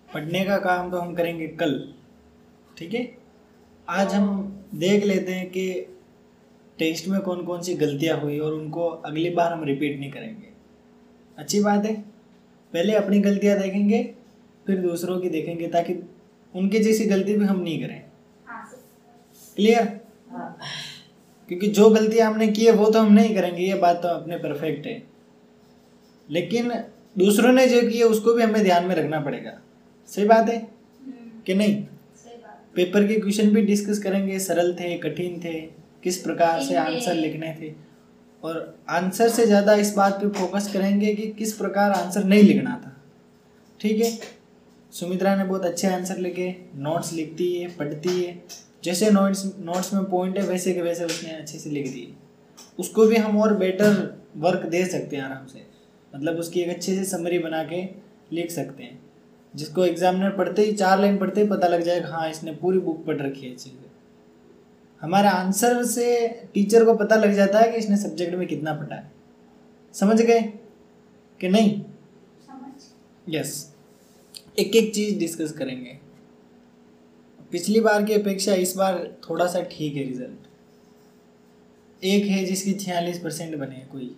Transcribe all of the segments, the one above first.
पढ़ने का काम तो हम करेंगे कल, ठीक है। आज हम देख लेते हैं कि टेस्ट में कौन कौन सी गलतियां हुई और उनको अगली बार हम रिपीट नहीं करेंगे। अच्छी बात है। पहले अपनी गलतियां देखेंगे फिर दूसरों की देखेंगे ताकि उनकी जैसी गलती भी हम नहीं करें। क्लियर? क्योंकि जो गलतियां हमने की है वो तो हम नहीं करेंगे, ये बात तो अपने परफेक्ट है, लेकिन दूसरों ने जो किया उसको भी हमें ध्यान में रखना पड़ेगा। सही बात है कि नहीं? पेपर के क्वेश्चन भी डिस्कस करेंगे, सरल थे, कठिन थे, किस प्रकार से आंसर लिखने थे, और आंसर से ज़्यादा इस बात पे फोकस करेंगे कि किस प्रकार आंसर नहीं लिखना था। ठीक है। सुमित्रा ने बहुत अच्छे आंसर लिखे, नोट्स लिखती है, पढ़ती है, जैसे नोट्स में पॉइंट है वैसे के वैसे उसने अच्छे से लिख दिए। उसको भी हम और बेटर वर्क दे सकते हैं आराम से, मतलब उसकी एक अच्छे से समरी बना के लिख सकते हैं, जिसको एग्जामिनर पढ़ते ही 4 लाइन पढ़ते ही पता लग जाएगा हाँ इसने पूरी बुक पढ़ रखी है अच्छे से। हमारे आंसर से टीचर को पता लग जाता है कि इसने सब्जेक्ट में कितना पढ़ा है। समझ गए कि नहीं? यस। एक एक चीज़ डिस्कस करेंगे। पिछली बार की अपेक्षा इस बार थोड़ा सा ठीक है रिजल्ट। एक है जिसकी 46% बने हैं कोई,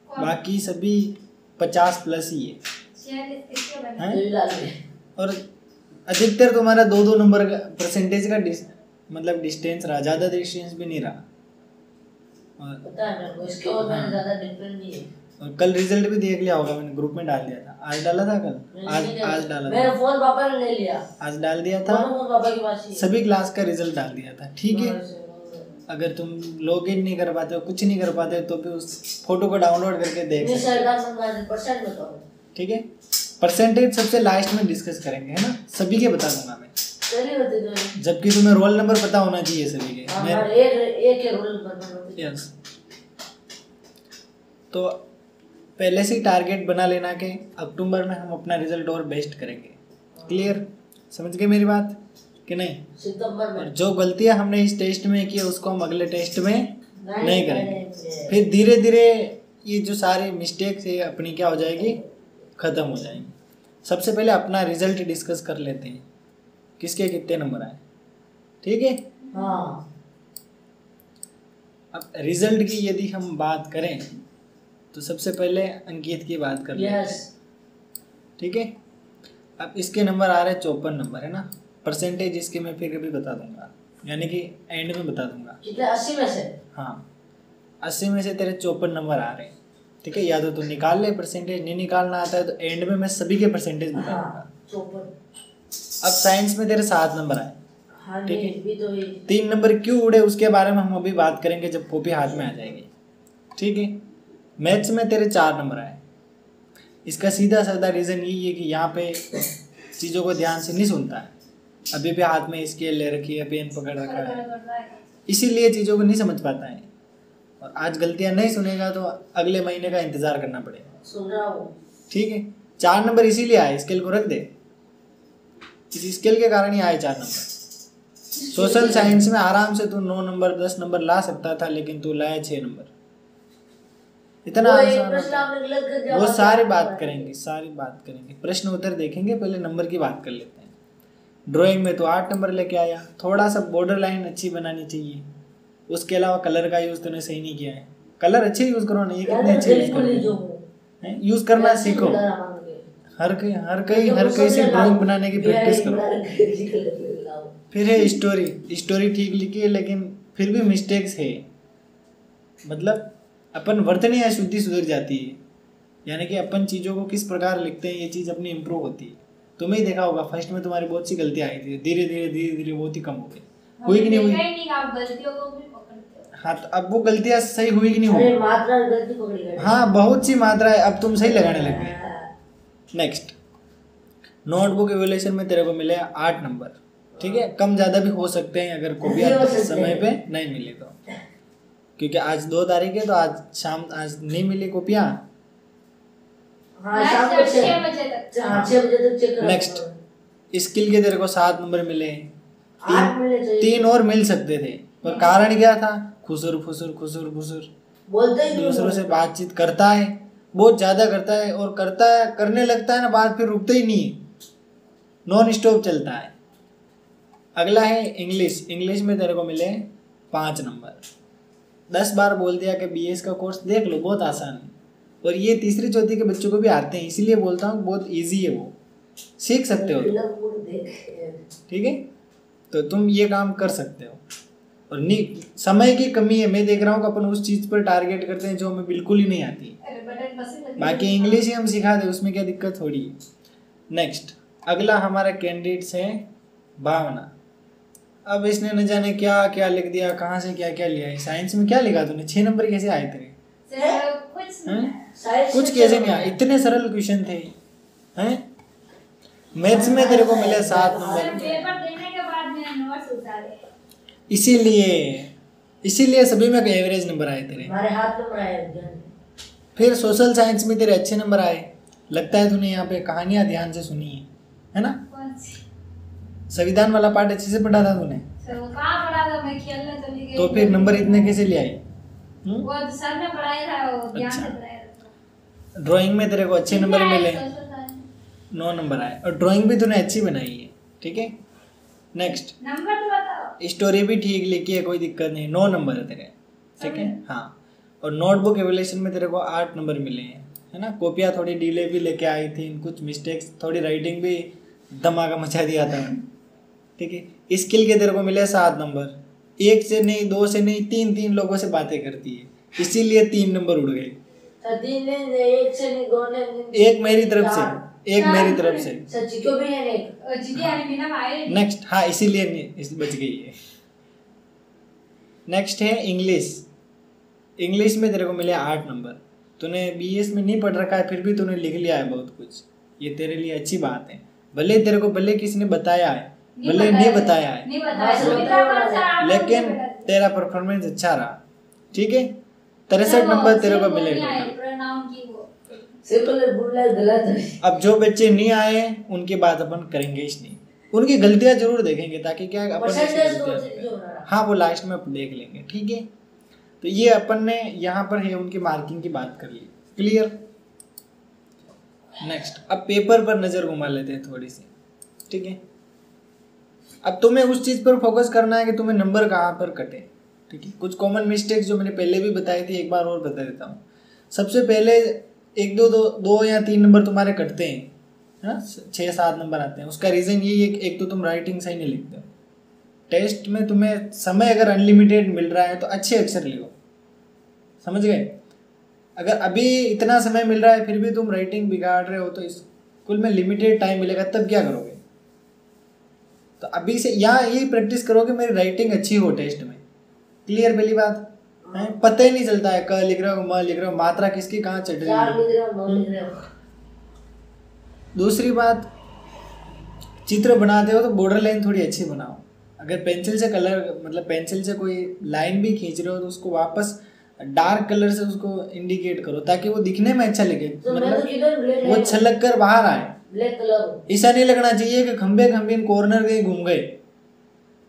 बाकी सभी 50+ ही है। और अधिकतर तुम्हारा 2-2 नंबर का परसेंटेज का मतलब डिस्टेंस रहा, ज़्यादा डिस्टेंस भी नहीं रहा। और कल रिजल्ट भी देख लिया होगा, मैंने ग्रुप में डाल दिया था। आज डाला था कल? आज डाला था। मेरा फोन पापा ने ले लिया, आज डाल दिया था, पापा के पास ही सभी क्लास का रिजल्ट डाल दिया था। ठीक है। अगर तुम लॉग इन नहीं कर पाते हो, कुछ नहीं कर पाते हो, तो फिर उस फोटो को डाउनलोड करके देख सकते हो। ठीक है। परसेंटेज सबसे लास्ट में डिस्कस करेंगे, है ना? सभी के बता दूंगा मैं, जबकि तुम्हें रोल नंबर पता होना चाहिए सभी के। एक रोल नंबर। यस। तो पहले से ही टारगेट बना लेना कि अक्टूबर में हम अपना रिजल्ट और बेस्ट करेंगे। क्लियर? समझ गए मेरी बात कि नहीं? सितंबर में। और जो गलतियां हमने इस टेस्ट में की उसको हम अगले टेस्ट में नहीं करेंगे। फिर धीरे धीरे ये जो सारी मिस्टेक्स है अपनी क्या हो जाएगी, ख़त्म हो जाएंगी। सबसे पहले अपना रिजल्ट डिस्कस कर लेते हैं, किसके कितने नंबर आए। ठीक है। हाँ। अब रिजल्ट की यदि हम बात करें तो सबसे पहले अंकित की बात कर लेते हैं। ठीक है। अब इसके नंबर आ रहे हैं 54 नंबर, है ना? परसेंटेज इसके मैं फिर कभी बता दूंगा, यानी कि एंड में बता दूंगा। कितने? 80 में से? हाँ, 80 में से तेरे 54 नंबर आ रहे हैं। ठीक है। या तो तू निकाल ले, परसेंटेज नहीं निकालना आता है तो एंड में मैं सभी के परसेंटेज बता दूंगा। अब साइंस में तेरे 7 नंबर आए। ठीक है। 3 नंबर क्यों उड़े उसके बारे में हम अभी बात करेंगे जब कॉपी हाथ में आ जाएगी। ठीक है। मैथ्स में तेरे 4 नंबर आए। इसका सीधा साधा रीज़न यही है कि यहाँ पे चीज़ों को ध्यान से नहीं सुनता है, अभी भी हाथ में स्केल ले रखी है, पेन पकड़ रखा है, इसीलिए चीज़ों को नहीं समझ पाता है। और आज गलतियाँ नहीं सुनेगा तो अगले महीने का इंतज़ार करना पड़ेगा। सुन रहा हूँ। ठीक है। 4 नंबर इसीलिए आए, स्केल को रख दे, इस स्केल के कारण ही आए 4 नंबर। सोशल साइंस में आराम से तू 9 नंबर 10 नंबर ला सकता था, लेकिन तू लाया 6 नंबर। इतना आसान। वो सारी बात करेंगे, प्रश्न उत्तर देखेंगे, पहले नंबर की बात कर लेते हैं। ड्राइंग में तो 8 नंबर लेके आया, थोड़ा सा बॉर्डर लाइन अच्छी बनानी चाहिए, उसके अलावा कलर का यूज़ तूने सही नहीं किया है। कलर अच्छे यूज़ करो ना, ये कितने अच्छे यूज़ करना सीखो। हर कहीं से ड्राइंग बनाने की प्रैक्टिस करो। फिर है स्टोरी ठीक लिखी है लेकिन फिर भी मिस्टेक्स है, मतलब अपन वर्तनीय अशुद्धि सुधर जाती है, यानी कि अपन चीज़ों को किस प्रकार लिखते हैं ये चीज़ अपनी इम्प्रूव होती है। तुम्हें ही देखा होगा फर्स्ट में तुम्हारी बहुत सी गलतियाँ आई थी, धीरे धीरे बहुत ही कम हो गई। हुई कि नहीं हुई? आप गलतियों को भी पकड़ते हो। हाँ, तो अब वो गलतियाँ सही हुई कि नहीं हुई? मात्रा गलती पकड़ी गई। हाँ, बहुत सी मात्रा है, अब तुम सही लगाने लग गए। नेक्स्ट, नोटबुक इवैल्यूएशन में तेरे को मिले 8 नंबर। ठीक है। कम ज़्यादा भी हो सकते हैं अगर कॉपियाँ समय पे नहीं मिले तो, क्योंकि आज 2 तारीख है तो आज नहीं मिली कॉपियाँ। हाँ, शाम को 6 बजे तक चेक करो। नेक्स्ट, स्किल के तेरे को 7 नंबर मिले, 3 और मिल सकते थे, पर कारण क्या था? खुसुर बोलते ही दूसरों से बातचीत करता है, बहुत ज़्यादा करता है, और करने लगता है ना बात, फिर रुकता ही नहीं है। नॉन स्टॉप चलता है। अगला है इंग्लिश। इंग्लिश में तेरे को मिले 5 नंबर। 10 बार बोल दिया कि BS का कोर्स देख लो, बहुत आसान है। और ये तीसरी चौथी के बच्चों को भी आते हैं, इसीलिए बोलता हूँ बहुत इजी है, वो सीख सकते हो। ठीक है, तो तुम ये काम कर सकते हो। और समय की कमी है, मैं देख रहा हूँ कि अपन उस चीज़ पर टारगेट करते हैं जो हमें बिल्कुल ही नहीं आती। बाकी इंग्लिश ही हम सिखा दें, उसमें क्या दिक्कत थोड़ी है। नेक्स्ट, अगला हमारा कैंडिडेट्स है भावना। अब इसने न जाने क्या क्या लिख दिया, कहाँ से क्या क्या लिया है। साइंस में क्या लिखा तूने? 6 नंबर कैसे आए तेरे? कुछ कैसे नहीं आए, इतने सरल क्वेश्चन थे हैं। मैथ्स में तेरे को मिले 7 नंबर। इसीलिए सभी में एवरेज नंबर आए तेरे। हमारे हाथ नंबर आए। फिर सोशल साइंस में तेरे अच्छे नंबर आए। लगता है तूने यहाँ पे कहानियां ध्यान से सुनी है ना? संविधान वाला पार्ट अच्छे से पढ़ा था तूने? तो फिर नंबर इतने कैसे ले आई? वो सर ने पढ़ाया था, वो ध्यान से पढ़ाया था। ड्राइंग में तेरे को अच्छे नंबर मिले, 9 नंबर आए। और ड्राइंग भी तूने अच्छी बनाई है। ठीक है, नेक्स्ट नंबर तो बताओ। स्टोरी भी ठीक लिखी है, कोई दिक्कत नहीं, 9 नंबर है तेरे। ठीक है, हाँ। और नोटबुक एवल्यूशन में तेरे को 8 नंबर मिले हैं, है ना? कॉपियाँ थोड़ी डिले भी लेके आई थी, कुछ मिस्टेक्स, थोड़ी राइटिंग भी धमाका मचा दिया था। ठीक है, स्किल के तेरे को मिले 7 नंबर। 1 से नहीं, 2 से नहीं, 3 लोगों से बातें करती है, इसीलिए 3 नंबर उड़ गए। 1 से नहीं, 2 ने, 1 मेरी तरफ से, 1 मेरी तरफ से। नेक्स्ट, हाँ इसीलिए बच गई है। नेक्स्ट है इंग्लिश। इंग्लिश में तेरे को मिले 8 नंबर। तूने BS में नहीं पढ़ रखा है, फिर भी तूने लिख लिया है बहुत कुछ, ये तेरे लिए अच्छी बात है। भले तेरे को भले किसी ने बताया है, भले नहीं बताया है, लेकिन तेरा परफॉर्मेंस अच्छा रहा। ठीक है, 63 नंबर तेरे को मिले टोटल। अब जो बच्चे नहीं आए उनकी बात अपन करेंगे ही नहीं, उनकी गलतियां जरूर देखेंगे, ताकि क्या अपन, हाँ वो लास्ट में अपन देख लेंगे। ठीक है, तो ये अपन ने यहाँ पर है उनकी मार्किंग की बात कर ली। क्लियर? नेक्स्ट, अब पेपर पर नजर घुमा लेते हैं थोड़ी सी। ठीक है, अब तुम्हें उस चीज पर फोकस करना है कि तुम्हें नंबर कहाँ पर कटे। ठीक है, कुछ कॉमन मिस्टेक्स जो मैंने पहले भी बताई थी, एक बार और बता देता हूँ। सबसे पहले 1 2 या 3 नंबर तुम्हारे कटते हैं, 6-7 नंबर आते हैं। उसका रीजन यही है कि एक तो तुम राइटिंग सही नहीं लिखते हो। टेस्ट में तुम्हें समय अगर अनलिमिटेड मिल रहा है तो अच्छे अक्षर लिखो, समझ गए? अगर अभी इतना समय मिल रहा है फिर भी तुम राइटिंग बिगाड़ रहे हो, तो स्कूल में लिमिटेड टाइम मिलेगा, तब क्या करोगे? तो अभी से यहाँ यही प्रैक्टिस करो कि मेरी राइटिंग अच्छी हो टेस्ट में। क्लियर? पहली बात है, पता ही नहीं चलता है क लिख रहे हो, म लिख रहे हो, मात्रा किसकी कहाँ चढ़ रही है। दूसरी बात, चित्र बनाते हो तो बॉर्डर लाइन थोड़ी अच्छी बनाओ। अगर पेंसिल से कलर, मतलब पेंसिल से कोई लाइन भी खींच रहे हो तो उसको वापस डार्क कलर से उसको इंडिकेट करो, ताकि वो दिखने में अच्छा लगे, मतलब वो छलक कर बाहर आए। ऐसा नहीं लगना चाहिए कि खंबे कॉर्नर कहीं घूम गए,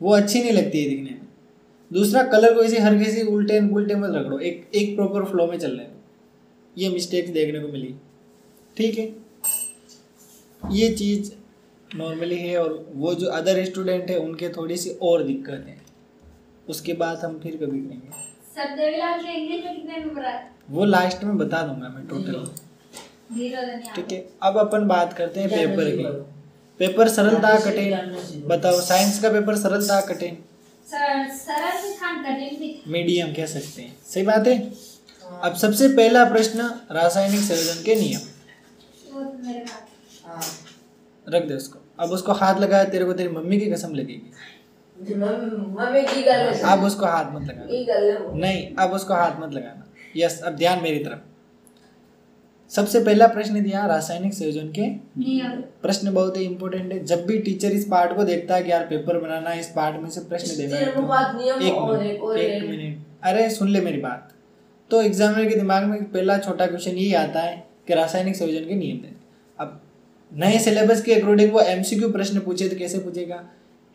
वो अच्छी नहीं लगती है दिखने में। दूसरा, कलर को ऐसे हर किसी उल्टे पुल्टे मत रगड़ो, एक प्रॉपर फ्लो में चलने दो। ये मिस्टेक्स देखने को मिली। ठीक है, ये चीज़ नॉर्मली है, और वो जो अदर स्टूडेंट है उनके थोड़ी सी और दिक्कत है, उसके बाद हम फिर कभी करेंगे। सर देवीलाल के इंग्लिश में कितने नंबर आए वो लास्ट में बता दूंगा मैं टोटल। ठीक है, अब अपन बात करते हैं पेपर की। पेपर सरल था कठिन? बताओ, साइंस का पेपर सरल था कठिन? मीडियम कह सकते हैं, सही बात है। अब सबसे पहला प्रश्न, रासायनिक संयोजन के नियम। रख दे उसको। अब उसको हाथ लगाया, तेरे को तेरी मम्मी की कसम लगेगी। अब उसको हाथ मत लगाना, नहीं अब उसको हाथ मत लगाना। यस, अब ध्यान मेरी तरफ। सबसे पहला प्रश्न दिया रासायनिक संयोजन के नियम। प्रश्न बहुत ही इंपॉर्टेंट है। जब भी टीचर इस पार्ट को देखता है कि यार पेपर बनाना है, इस पार्ट में से प्रश्न देना है, तो एक मिनट, अरे सुन ले मेरी बात। तो एग्जामिनर के दिमाग में पहला छोटा क्वेश्चन यही आता है कि रासायनिक संयोजन के नियम दें। अब नए सिलेबस के अकॉर्डिंग वो MCQ प्रश्न पूछे तो कैसे पूछेगा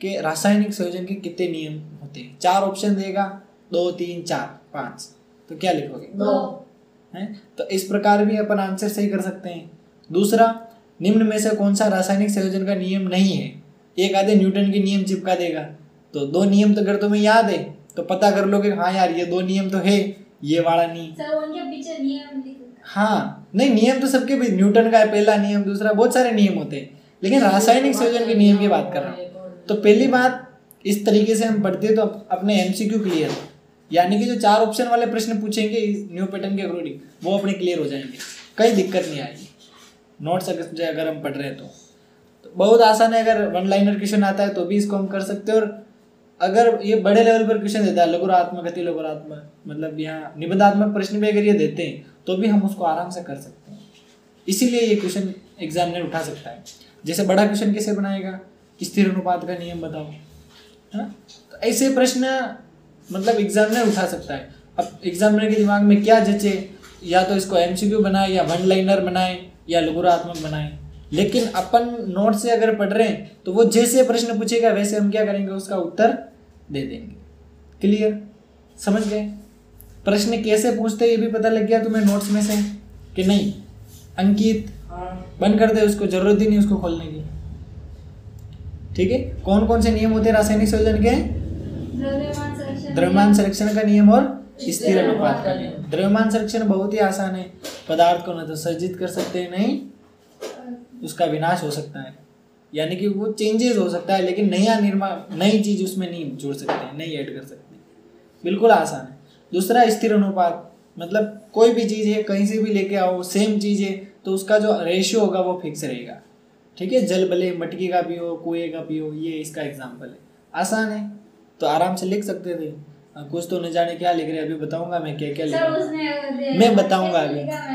कि रासायनिक संयोजन के कितने नियम होते हैं? 4 ऑप्शन देगा, 2 3 4 5, तो क्या लिखोगे? 2 है। तो इस प्रकार भी अपन आंसर सही कर सकते हैं। दूसरा, निम्न में से कौन सा रासायनिक संयोजन का नियम नहीं है? एक आधे न्यूटन के नियम चिपका देगा, तो 2 नियम तो अगर तुम्हें याद है तो पता कर लोगे हाँ यार ये 2 नियम तो है, ये वाला नहीं। सर उनके पीछे नियम हाँ नहीं, नियम तो सबके भी, न्यूटन का है पहला नियम, दूसरा, बहुत सारे नियम होते हैं, लेकिन रासायनिक संयोजन के नियम की बात कर रहा हूँ। तो पहली बात, इस तरीके से हम पढ़ते तो अपने एमसीक्यू क्लियर, यानी कि जो 4 ऑप्शन वाले प्रश्न पूछेंगे न्यू पैटर्न के अकॉर्डिंग, वो अपने क्लियर हो जाएंगे, कई दिक्कत नहीं आएगी। नोट्स अगर हम पढ़ रहे हैं तो बहुत आसान है। अगर 1 लाइनर क्वेश्चन आता है तो भी इसको हम कर सकते हैं, और अगर ये बड़े लेवल पर क्वेश्चन देता है, लघुरात्मक, अति लघुरात्मक, मतलब यहाँ निबंधात्मक प्रश्न भी अगर ये देते हैं तो भी हम उसको आराम से कर सकते हैं। इसीलिए ये क्वेश्चन एग्जामिनर उठा सकता है। जैसे बड़ा क्वेश्चन कैसे बनाएगा, स्थिर अनुपात का नियम बताओ, है ना, तो ऐसे प्रश्न मतलब एग्जामिनर उठा सकता है। अब एग्जामिनर के दिमाग में क्या जचे, या तो इसको एमसीक्यू बनाए, या 1 लाइनर बनाए, या लघुरात्मक बनाए। लेकिन अपन नोट से अगर पढ़ रहे हैं तो वो जैसे प्रश्न पूछेगा वैसे हम क्या करेंगे, उसका उत्तर दे देंगे। क्लियर, समझ गए? प्रश्न कैसे पूछते हैं ये भी पता लग गया तुम्हें नोट्स में से कि नहीं? अंकित बंद कर दे, उसको जरूरत ही नहीं उसको खोलने की। ठीक है, कौन कौन से नियम होते हैं रासायनिक संयोजन के? द्रव्यमान संरक्षण का नियम और स्थिर अनुपात का नियम। द्रव्यमान संरक्षण बहुत ही आसान है, पदार्थ को न तो सर्जित कर सकते हैं, नहीं उसका विनाश हो सकता है, यानी कि वो चेंजेस हो सकता है, लेकिन नई चीज उसमें नहीं जोड़ सकते, नहीं ऐड कर सकते, बिल्कुल आसान है। दूसरा स्थिर अनुपात, मतलब कोई भी चीज़ है कहीं से भी लेके आओ, सेम चीज़ है तो उसका जो रेशियो होगा वो फिक्स रहेगा। ठीक है, जल भले मटकी का पियो, कुएं का पियो, ये इसका एग्जाम्पल है। आसान है तो आराम से लिख सकते थे। कुछ तो न जाने क्या लिख रहे, अभी बताऊंगा मैं क्या क्या लिख रहा हूँ, मैं बताऊंगा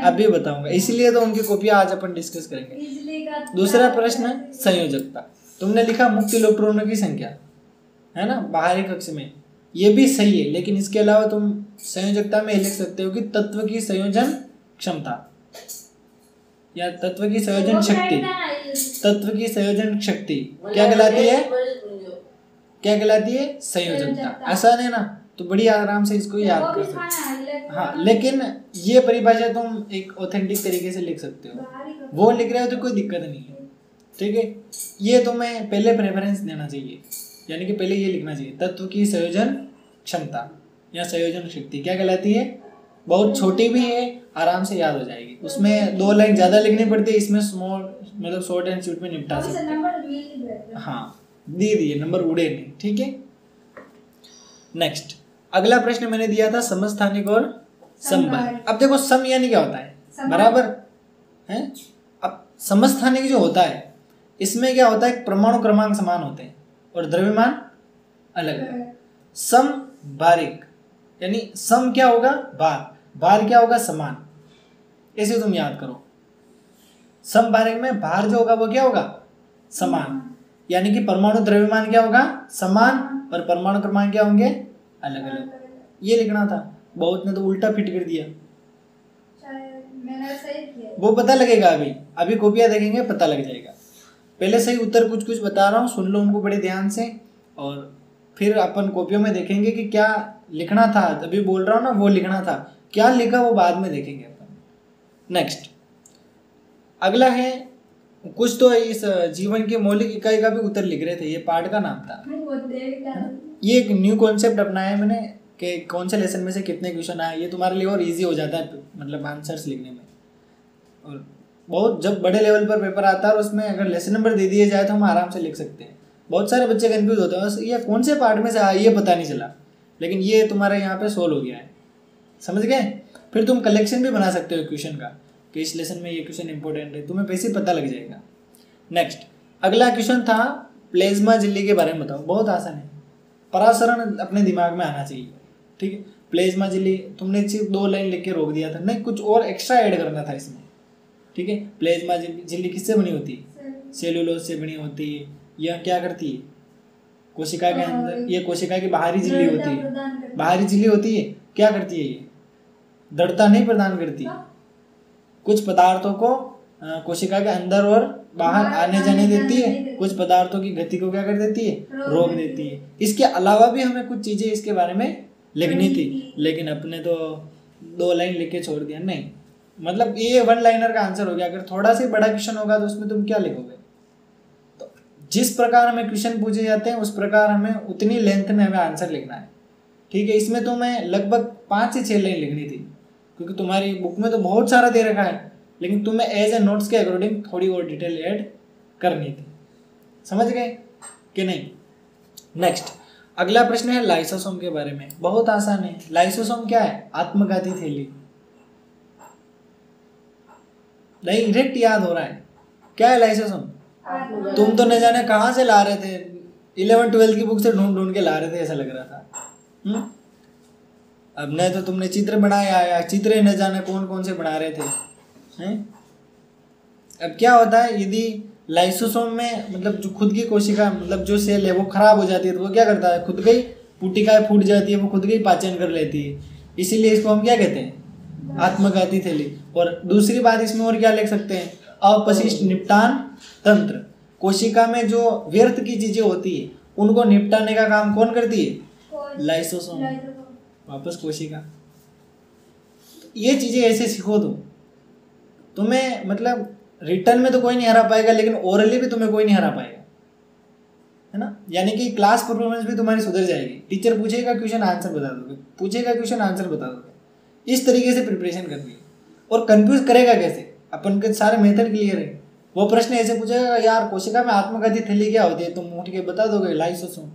अभी बताऊंगा, इसीलिए तो उनकी कॉपियां आज अपन डिस्कस करेंगे। दूसरा प्रश्न संयोजकता, तुमने लिखा मुक्त इलेक्ट्रॉनों की संख्या, है ना, बाहरी कक्ष में, ये भी सही है, लेकिन इसके अलावा तुम संयोजकता में लिख सकते हो कि तत्व की संयोजन क्षमता या तत्व की संयोजन शक्ति। तत्व की संयोजन शक्ति क्या कहलाती है? क्या कहलाती है? संयोजकता। आसान है ना, तो बड़ी आराम से इसको याद कर सकते हो। हाँ, लेकिन ये परिभाषा तुम एक ऑथेंटिक तरीके से लिख सकते हो, वो लिख रहे हो तो कोई दिक्कत नहीं है। ठीक है, ये तुम्हें पहले प्रेफरेंस देना चाहिए, यानी कि पहले ये लिखना चाहिए, तत्व की संयोजन क्षमता या संयोजन शक्ति क्या कहलाती है। बहुत छोटी भी है, आराम से याद हो जाएगी, उसमें 2 लाइन ज़्यादा लिखनी पड़ती है, इसमें स्मॉल मतलब शॉर्ट एंड स्वीट में निपटा सकते हैं। हाँ, दे दिए नंबर, उड़े नहीं। ठीक है, नेक्स्ट अगला प्रश्न मैंने दिया था समस्थानिक और समबाहु। अब देखो सम यानी क्या होता है? बराबर है। अब समस्थानिक जो होता है इसमें क्या होता है, परमाणु क्रमांक समान होते हैं और द्रव्यमान अलग अलग। सम बारिक यानी सम क्या होगा? भार, भार क्या होगा? समान। ऐसे तुम याद करो, सम बारिक में भार जो होगा वो क्या होगा? समान, यानी कि परमाणु द्रव्यमान क्या होगा? समान, और परमाणु क्रमांक क्या होंगे? अलग अलग। ये लिखना था, बहुत ने तो उल्टा फिट कर दिया। मैंने सही किया, वो पता लगेगा, अभी कॉपियां देखेंगे पता लग जाएगा। पहले सही उत्तर कुछ कुछ बता रहा हूँ, सुन लो उनको बड़े ध्यान से, और फिर अपन कॉपियों में देखेंगे कि क्या लिखना था। अभी बोल रहा हूँ ना, वो लिखना था, क्या लिखा वो बाद में देखेंगे अपन। नेक्स्ट अगला है, कुछ तो इस जीवन की मौलिक इकाई का भी उत्तर लिख रहे थे, ये पार्ट का नाम था। ये एक न्यू कॉन्सेप्ट अपनाया है मैंने कि कौन से लेसन में से कितने क्वेश्चन आए, ये तुम्हारे लिए और इजी हो जाता है मतलब आंसर्स लिखने में। और बहुत जब बड़े लेवल पर पेपर आता है और उसमें अगर लेसन नंबर दे दिए जाए तो हम आराम से लिख सकते हैं। बहुत सारे बच्चे कंफ्यूज होते हैं, ये कौन से पार्ट में से आया ये पता नहीं चला, लेकिन ये तुम्हारे यहाँ पे सोल्व हो गया है, समझ गए। फिर तुम कलेक्शन भी बना सकते हो क्वेश्चन का कि इस लेसन में ये क्वेश्चन इंपॉर्टेंट है, तुम्हें वैसे पता लग जाएगा। नेक्स्ट अगला क्वेश्चन था प्लेज्मा झिल्ली के बारे में बताओ। बहुत आसान है, परासरण अपने दिमाग में आना चाहिए। ठीक है, प्लेज्मा झिल्ली तुमने सिर्फ 2 लाइन लिख के रोक दिया था, नहीं कुछ और एक्स्ट्रा ऐड करना था इसमें। ठीक है, प्लेज्मा झिल्ली किससे बनी होती है? सेलुलोज से बनी होती है। यह क्या करती है? कोशिका के अंदर, ये कोशिका की बाहरी झिल्ली होती है, बाहरी झिल्ली होती है, क्या करती है? ये दृढ़ता नहीं प्रदान करती, कुछ पदार्थों को कोशिका के अंदर और बाहर आने जाने देती है, कुछ पदार्थों की गति को क्या कर देती है? रोक देती है। इसके अलावा भी हमें कुछ चीजें इसके बारे में लिखनी थी, लेकिन अपने तो 2 लाइन लिख के छोड़ दिया। नहीं, मतलब ये वन लाइनर का आंसर हो गया। अगर थोड़ा सा बड़ा क्वेश्चन होगा तो उसमें तुम क्या लिखोगे? तो जिस प्रकार हमें क्वेश्चन पूछे जाते हैं उस प्रकार हमें उतनी लेंथ में हमें आंसर लिखना है, ठीक है। इसमें तो मैं लगभग 5 से 6 लाइन लिखनी थी, क्योंकि तुम्हारी बुक में तो बहुत सारा दे रखा है, लेकिन तुम्हें एज ए नोट्स के अकॉर्डिंग थोड़ी और डिटेल ऐड करनी थी। समझ गए कि नहीं? नेक्स्ट अगला प्रश्न है लाइसोसोम के बारे में। बहुत आसान है। लाइसोसोम क्या है? आत्मघाती थैली। डायरेक्ट याद हो रहा है क्या है लाइसोसोम? तुम तो न जाने कहाँ से ला रहे थे, 11-12 की बुक से ढूंढ ढूंढ के ला रहे थे, ऐसा लग रहा था। अब न तो तुमने चित्र बनाया या चित्र न जाने कौन कौन से बना रहे थे हैं? अब क्या होता है, यदि लाइसोसोम में मतलब जो खुद की कोशिका मतलब जो सेल है वो खराब हो जाती है, तो वो क्या करता है, खुद गई पुटिकाएं फूट जाती है, वो खुद गई पाचन कर लेती है। इसीलिए इसको हम क्या कहते हैं? आत्मघाती थैली। और दूसरी बात इसमें और क्या लिख सकते हैं? अपशिष्ट निपटान तंत्र। कोशिका में जो व्यर्थ की चीजें होती है उनको निपटाने का काम कौन करती है? लाइसोसोम। वापस कोशिका। ये चीजें ऐसे सीखो तो तुम्हें मतलब रिटर्न में तो कोई नहीं हरा पाएगा, लेकिन ओरली भी तुम्हें कोई नहीं हरा पाएगा, है ना। यानी कि क्लास परफॉर्मेंस भी तुम्हारी सुधर जाएगी। टीचर पूछेगा क्वेश्चन आंसर बता दोगे, पूछेगा क्वेश्चन आंसर बता दोगे। इस तरीके से प्रिपरेशन करनी है। और कंफ्यूज करेगा कैसे? अपन के सारे मेथड क्लियर है। वो प्रश्न ऐसे पूछेगा, यार कोशिका में आत्मघाती थैली क्या होती है? तुम उठ के बता दोगे लाइसोसोम,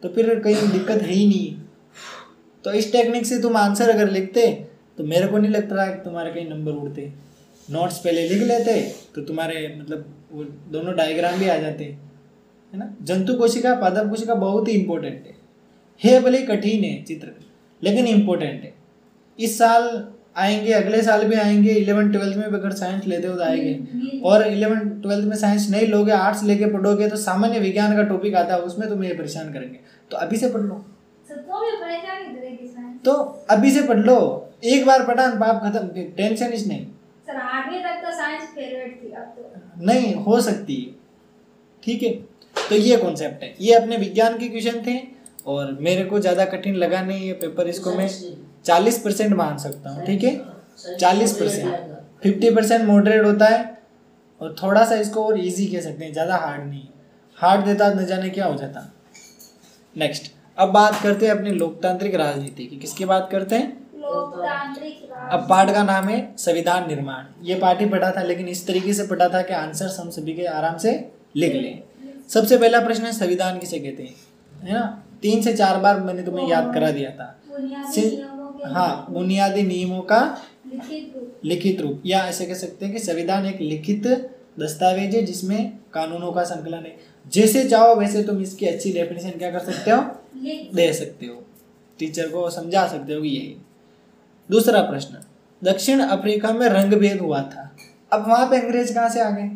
तो फिर कहीं दिक्कत है ही नहीं। तो इस टेक्निक से तुम आंसर अगर लिखते तो मेरे को नहीं लगता है कि तुम्हारे कहीं नंबर उड़ते। नोट्स पहले लिख लेते तो तुम्हारे मतलब वो दोनों डायग्राम भी आ जाते, है ना। जंतु कोशिका पादप कोशिका बहुत ही इंपॉर्टेंट है भले कठिन है चित्र, लेकिन इम्पोर्टेंट है। इस साल आएंगे, अगले साल भी आएंगे। 11-12 में अगर साइंस लेते हो तो आएंगे, और 11-12 में साइंस नहीं लोगे, आर्ट्स लेके पढ़ोगे तो सामान्य विज्ञान का टॉपिक आता है, उसमें तुम्हें ये परेशान करेंगे। तो अभी से पढ़ लो, तो अभी से पढ़ लो। एक बार पढ़ा बाप खत्म, टेंशन इस नहीं। सर 8वीं तक तो साइंस फेवरेट थी, अब तो नहीं हो सकती है, ठीक है। तो ये कॉन्सेप्ट है। ये अपने विज्ञान के क्वेश्चन थे और मेरे को ज़्यादा कठिन लगा नहीं ये पेपर। इसको मैं 40% मान सकता हूँ, ठीक है। 40%, 50% मॉडरेट होता है और थोड़ा सा इसको और इजी कह सकते हैं, ज़्यादा हार्ड नहीं। हार्ड देता न जाने क्या हो जाता। नेक्स्ट अब बात करते हैं अपनी लोकतांत्रिक राजनीति की। किसकी बात करते हैं? लोकतांत्रिक। अब पाठ का नाम है संविधान निर्माण। ये पाठ ही पढ़ा था, लेकिन इस तरीके से पढ़ा था कि आंसर हम सभी के आराम से लिख लें। सबसे पहला प्रश्न है संविधान किसे कहते हैं, है ना। 3 से 4 बार मैंने तुम्हें याद करा दिया था। हाँ, बुनियादी नियमों का लिखित रूप, या ऐसे कह सकते हैं कि संविधान एक लिखित दस्तावेज है जिसमें कानूनों का संकलन है। जैसे चाहो वैसे तुम इसकी अच्छी डेफिनेशन क्या कर सकते हो, दे सकते हो, टीचर को समझा सकते हो कि यही। दूसरा प्रश्न, दक्षिण अफ्रीका में रंग भेद हुआ था। अब वहां पे अंग्रेज कहां से आ गए?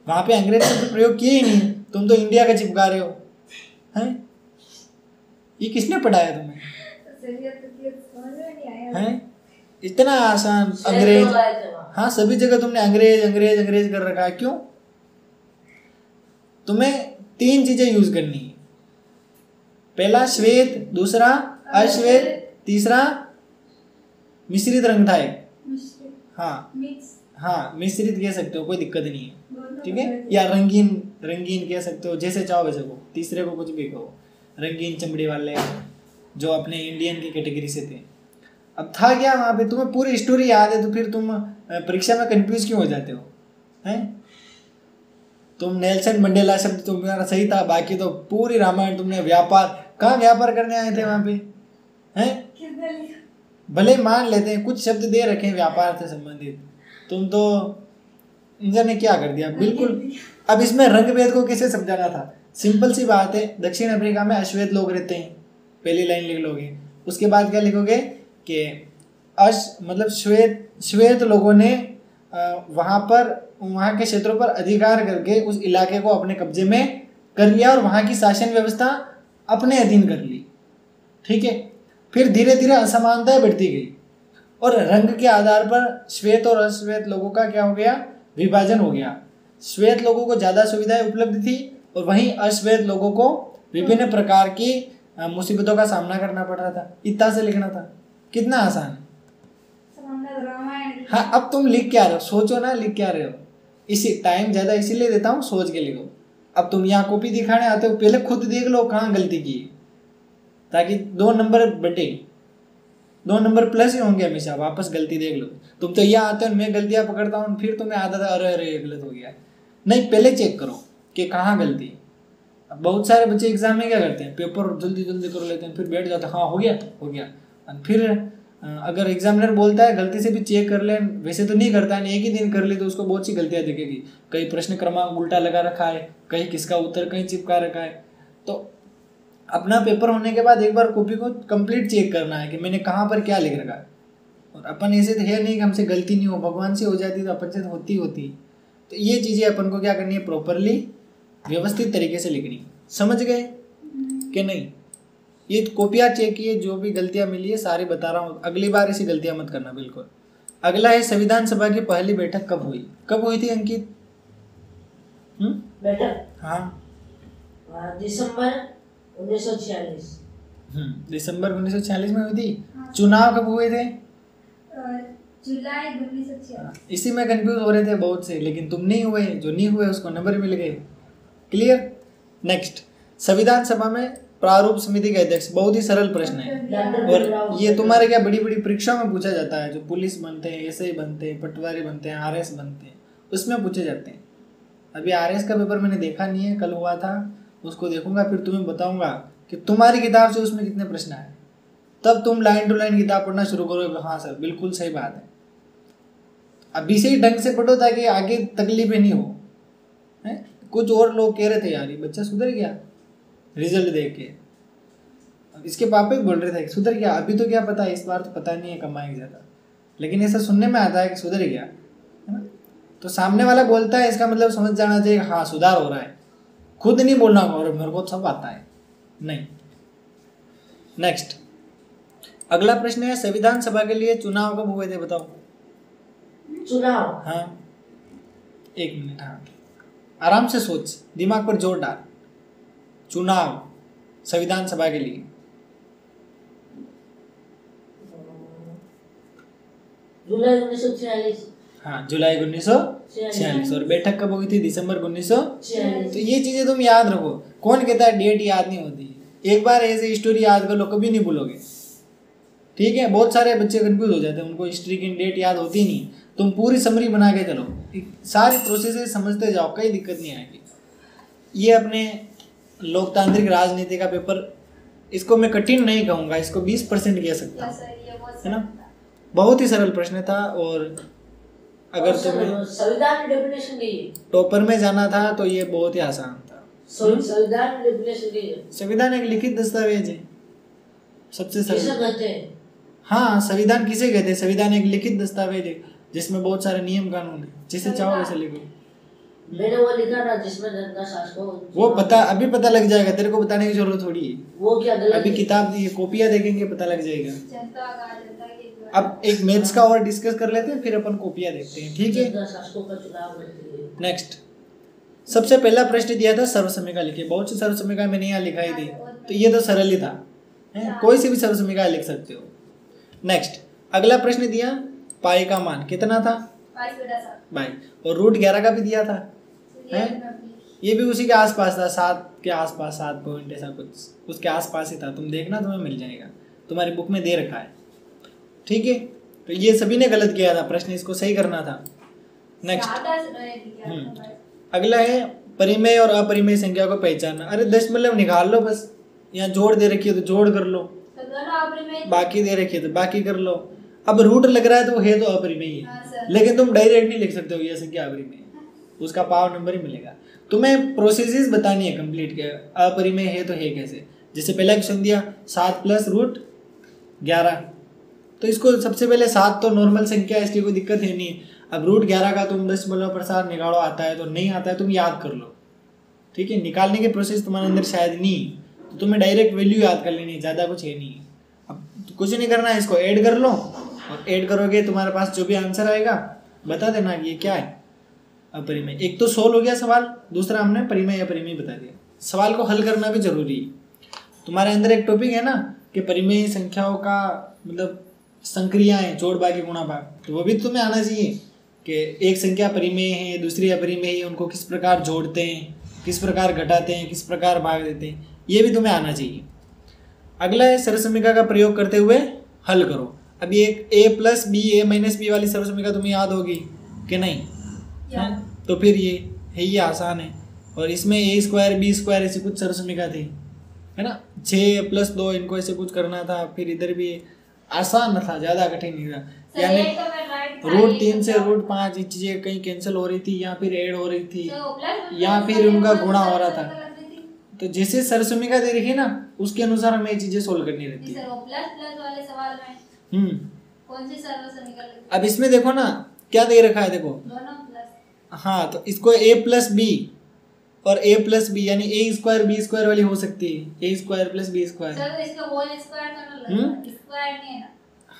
वहां पे अंग्रेज शब्द प्रयोग किए ही नहीं, तुम तो इंडिया का चिपका रहे हो हैं। ये किसने पढ़ाया तुम्हें? हैं? इतना आसान अंग्रेज। हाँ, सभी जगह तुमने अंग्रेज अंग्रेज अंग्रेज कर रखा है। क्यों? तुम्हें 3 चीजें यूज करनी है। पहला श्वेत, दूसरा अश्वेत, तीसरा मिश्रित रंग था एक। हाँ मिश्रित कह सकते हो, कोई दिक्कत नहीं है, ठीक है। या रंगीन रंगीन कह सकते हो, जैसे चाहो वैसे कहो। तीसरे को कुछ भी कहो, रंगीन चमड़ी वाले जो अपने इंडियन की कैटेगरी से थे। अब था क्या वहाँ पे? तुम्हें पूरी स्टोरी याद है तो फिर तुम परीक्षा में कंफ्यूज क्यों हो जाते हो हैं? तुम नेल्सन मंडेला शब्द तुम्हारा सही था, बाकी तो पूरी रामायण तुमने व्यापार, कहाँ व्यापार करने आए थे वहाँ पे हैं? भले मान लेते हैं कुछ शब्द दे रखे हैं व्यापार से संबंधित, तुम तो इन्होंने क्या कर दिया बिल्कुल। अब इसमें रंग भेद को कैसे समझाना था? सिंपल सी बात है, दक्षिण अफ्रीका में अश्वेत लोग रहते हैं, पहली लाइन लिख लोगे। उसके बाद क्या लिखोगे कि मतलब श्वेत लोगों ने वहाँ के क्षेत्रों पर अधिकार करके उस इलाके को अपने कब्जे में कर लिया और वहाँ की शासन व्यवस्था अपने अधीन कर ली, ठीक है। फिर धीरे धीरे असमानताएं बढ़ती गई और रंग के आधार पर श्वेत और अश्वेत लोगों का क्या हो गया? विभाजन हो गया। श्वेत लोगों को ज़्यादा सुविधाएं उपलब्ध थी और वहीं अश्वेत लोगों को विभिन्न प्रकार की मुसीबतों का सामना करना पड़ रहा था, इतना से लिखना था। कितना आसान है। हाँ, अब तुम लिख क्या रहे हो, सोचो ना लिख क्या रहे हो। इसी टाइम ज़्यादा इसीलिए देता हूँ, सोच के लिखो। अब तुम यहाँ कॉपी दिखाने आते हो, पहले खुद देख लो कहाँ गलती की, ताकि 2 नंबर बटे 2 नंबर प्लस ही होंगे हमेशा। वापस गलती देख लो। तुम तो यहाँ आते हो, मैं गलतियाँ पकड़ता हूँ, फिर तुम्हें आदत है अरे अरे गलत हो गया। नहीं, पहले चेक करो कि कहाँ गलती। अब बहुत सारे बच्चे एग्जाम में क्या करते हैं, पेपर जल्दी जल्दी कर लेते हैं, फिर बैठ जाते हैं, हाँ हो गया हो गया। और फिर अगर एग्जामिनर बोलता है गलती से भी चेक कर ले, वैसे तो नहीं करता है, एक ही दिन कर ले तो उसको बहुत सी गलतियाँ दिखेगी। कहीं प्रश्न क्रमांक उल्टा लगा रखा है, कहीं किसका उत्तर कहीं चिपका रखा है। तो अपना पेपर होने के बाद एक बार कॉपी को कंप्लीट चेक करना है कि मैंने कहाँ पर क्या लिख रखा है। और अपन ऐसे तो है नहीं कि हमसे गलती नहीं हो, भगवान से हो जाती तो अपन से होती होती। तो ये चीज़ें अपन को क्या करनी है, प्रॉपरली व्यवस्थित तरीके से लिखनी। समझ गए कि नहीं? ये कॉपियाँ चेक किए, जो भी गलतियाँ मिली है सारी बता रहा हूँ, अगली बार ऐसी गलतियाँ मत करना बिल्कुल। अगला है संविधान सभा की पहली बैठक कब हुई? कब हुई थी अंकित? बैठक? हाँ, दिसंबर 1946। दिसंबर 1946 में हुई थी। चुनाव कब हुए थे? जुलाई 1946। इसी में कंफ्यूज हो रहे थे बहुत से, लेकिन तुम नहीं हुए, जो नहीं हुए उसको नंबर मिल गए। क्लियर? नेक्स्ट, संविधान सभा में प्रारूप समिति के अध्यक्ष। बहुत ही सरल प्रश्न है, और ये तुम्हारे क्या बड़ी बड़ी परीक्षाओं में पूछा जाता है। जो पुलिस बनते हैं, एसआई बनते हैं, पटवारी बनते हैं, आरएस बनते हैं, उसमें पूछे जाते हैं। अभी आरएस का पेपर मैंने देखा नहीं है, कल हुआ था, उसको देखूंगा, फिर तुम्हें बताऊंगा कि तुम्हारी किताब से उसमें कितने प्रश्न आए। तब तुम लाइन टू लाइन किताब पढ़ना शुरू करोगे। हाँ सर, बिल्कुल सही बात है। अभी से ही ढंग से पढ़ो ताकि आगे तकलीफें नहीं हो। है? कुछ और लोग कह रहे थे यार ये बच्चा सुधर गया रिजल्ट देख के, इसके पापा भी बोल रहे थे सुधर गया। अभी तो क्या पता, इस बार तो पता नहीं है कमाएंगे ज़्यादा, लेकिन ऐसा सुनने में आता है कि सुधर गया, है ना? तो सामने वाला बोलता है, इसका मतलब समझ जाना चाहिए हाँ सुधार हो रहा है। खुद नहीं बोलना और मेरे को सब आता है, नहीं। नेक्स्ट, अगला प्रश्न है संविधान सभा के लिए चुनाव कब हुए थे? बताओ। चुनाव? हाँ, 1 मिनट। हाँ, आराम से सोच, दिमाग पर जोर डाल। चुनाव संविधान सभा के लिए जुलाई 1946। हाँ, जुलाई 1946। और बैठक कब हुई थी? दिसंबर 1946। तो ये चीजें तुम याद रखो। कौन कहता है डेट याद नहीं होती? एक बार ऐसे स्टोरी याद कर लो, कभी नहीं भूलोगे। ठीक है? बहुत सारे बच्चे कंफ्यूज हो जाते हैं, उनको हिस्ट्री की डेट याद होती नहीं। तुम पूरी समरी बना के चलो, सारी प्रोसेस समझते जाओ, कोई दिक्कत नहीं आएगी। ये अपने लोकतांत्रिक राजनीति का पेपर, इसको मैं कठिन नहीं कहूँगा, इसको 20% कह सकता हूँ, है ना? बहुत ही सरल प्रश्न था। और अगर तुम्हें संविधान डेफिनेशन नहीं टॉपर में जाना था तो ये बहुत ही आसान था। संविधान डेफिनेशन नहीं है। संविधान एक लिखित दस्तावेज है, सबसे सरल। किसे कहते हैं? हाँ, संविधान किसे कहते हैं? संविधान एक लिखित दस्तावेज है जिसमें बहुत सारे नियम कानून है, जिसे चाहो वैसे लिखो। मैंने वो लिखा था जिसमें जनता शासक। वो पता अभी पता लग जाएगा, तेरे को बताने की जरूरत थोड़ी है। वो क्या गलत? अभी किताब दी, कॉपियाँ देखेंगे पता लग जाएगा। अब एक मैथ्स का और डिस्कस कर लेते हैं, फिर अपन कॉपियाँ देखते हैं, ठीक है? नेक्स्ट, सबसे पहला प्रश्न दिया था सर्वसमिका लिखिए। बहुत सी सर्वसमिका मैंने यहाँ लिखाई थी, तो ये तो सरल ही था, है? कोई सी भी सर्वसमिका लिख सकते हो। नेक्स्ट, अगला प्रश्न दिया पाई का मान कितना था? 22। और रूट 11 का भी दिया था, है? ये भी उसी के आसपास था, 7 के आसपास, 7 पॉइंट ऐसा कुछ उसके आसपास ही था। तुम देखना, तुम्हें मिल जाएगा, तुम्हारी बुक में दे रखा है, ठीक है? तो ये सभी ने गलत किया था प्रश्न, इसको सही करना था। नेक्स्ट, अगला है परिमेय और अपरिमेय संख्या को पहचानना। अरे दशमलव निकाल लो बस, यहाँ जोड़ दे रखी है तो जोड़ कर लो, बाकी दे रखी है तो बाकी कर लो। अब रूट लग रहा है तो वो है तो अपरिमेय है, लेकिन तुम डायरेक्ट नहीं लिख सकते हो ये संख्या अपरिमेय है, उसका पावर नंबर ही मिलेगा। तुम्हें प्रोसेसेस बतानी है कंप्लीट के, अपरिमेय है तो है कैसे। जैसे पहला क्वेश्चन दिया 7 + √11, तो इसको सबसे पहले 7 तो नॉर्मल संख्या है, इसकी कोई दिक्कत है नहीं। अब √11 का तुम 10% निकालो, आता है तो नहीं आता है तुम याद कर लो, ठीक है? निकालने की प्रोसेस तुम्हारे अंदर शायद नहीं, तो तुम्हें डायरेक्ट वैल्यू याद कर लेनी, ज़्यादा कुछ है नहीं। अब कुछ नहीं करना है, इसको ऐड कर लो, और ऐड करोगे तुम्हारे पास जो भी आंसर आएगा बता देना ये क्या है, अपरिमेय। एक तो सोल्व हो गया सवाल, दूसरा हमने परिमेय अपरिमेय बता दिया। सवाल को हल करना भी जरूरी है, तुम्हारे अंदर एक टॉपिक है ना कि परिमेय संख्याओं का मतलब संक्रियाएं, जोड़ भाग गुणा भाग, तो वो भी तुम्हें आना चाहिए कि एक संख्या परिमेय है, दूसरी अपरिमेय है, उनको किस प्रकार जोड़ते हैं, किस प्रकार घटाते हैं, किस प्रकार भाग देते हैं, ये भी तुम्हें आना चाहिए। अगला है सर्वसमीका का प्रयोग करते हुए हल करो। अभी एक a plus B A minus B वाली सर्वसमीका तुम्हें याद होगी कि नहीं? तो फिर ये है, ये आसान है। और इसमें a स्क्वायर बी स्क्वायर ऐसी कुछ सर्वसमीका थी, है ना, 6 + 2 इनको ऐसे कुछ करना था। फिर इधर भी आसान था, ज़्यादा कठिन नहीं था। यानी √3 से √5 ये चीज़ें कहीं कैंसिल हो रही थी या फिर ऐड हो रही थी या फिर उनका गुणा हो रहा था। तो जैसे सर्वसमीका दे रखी ना उसके अनुसार हमें ये चीज़ें सोल्व करनी रहती है। कौन सी सर्वसमीका? अब इसमें देखो ना क्या दे रखा है, देखो दोनों प्लस। हाँ, तो इसको a + b और a + b यानी a स्क्वायर b स्क्वायर वाली हो सकती है, a square + b square. Sir इसका होल स्क्वायर तो नहीं लग रहा, स्क्वायर नहीं है ना?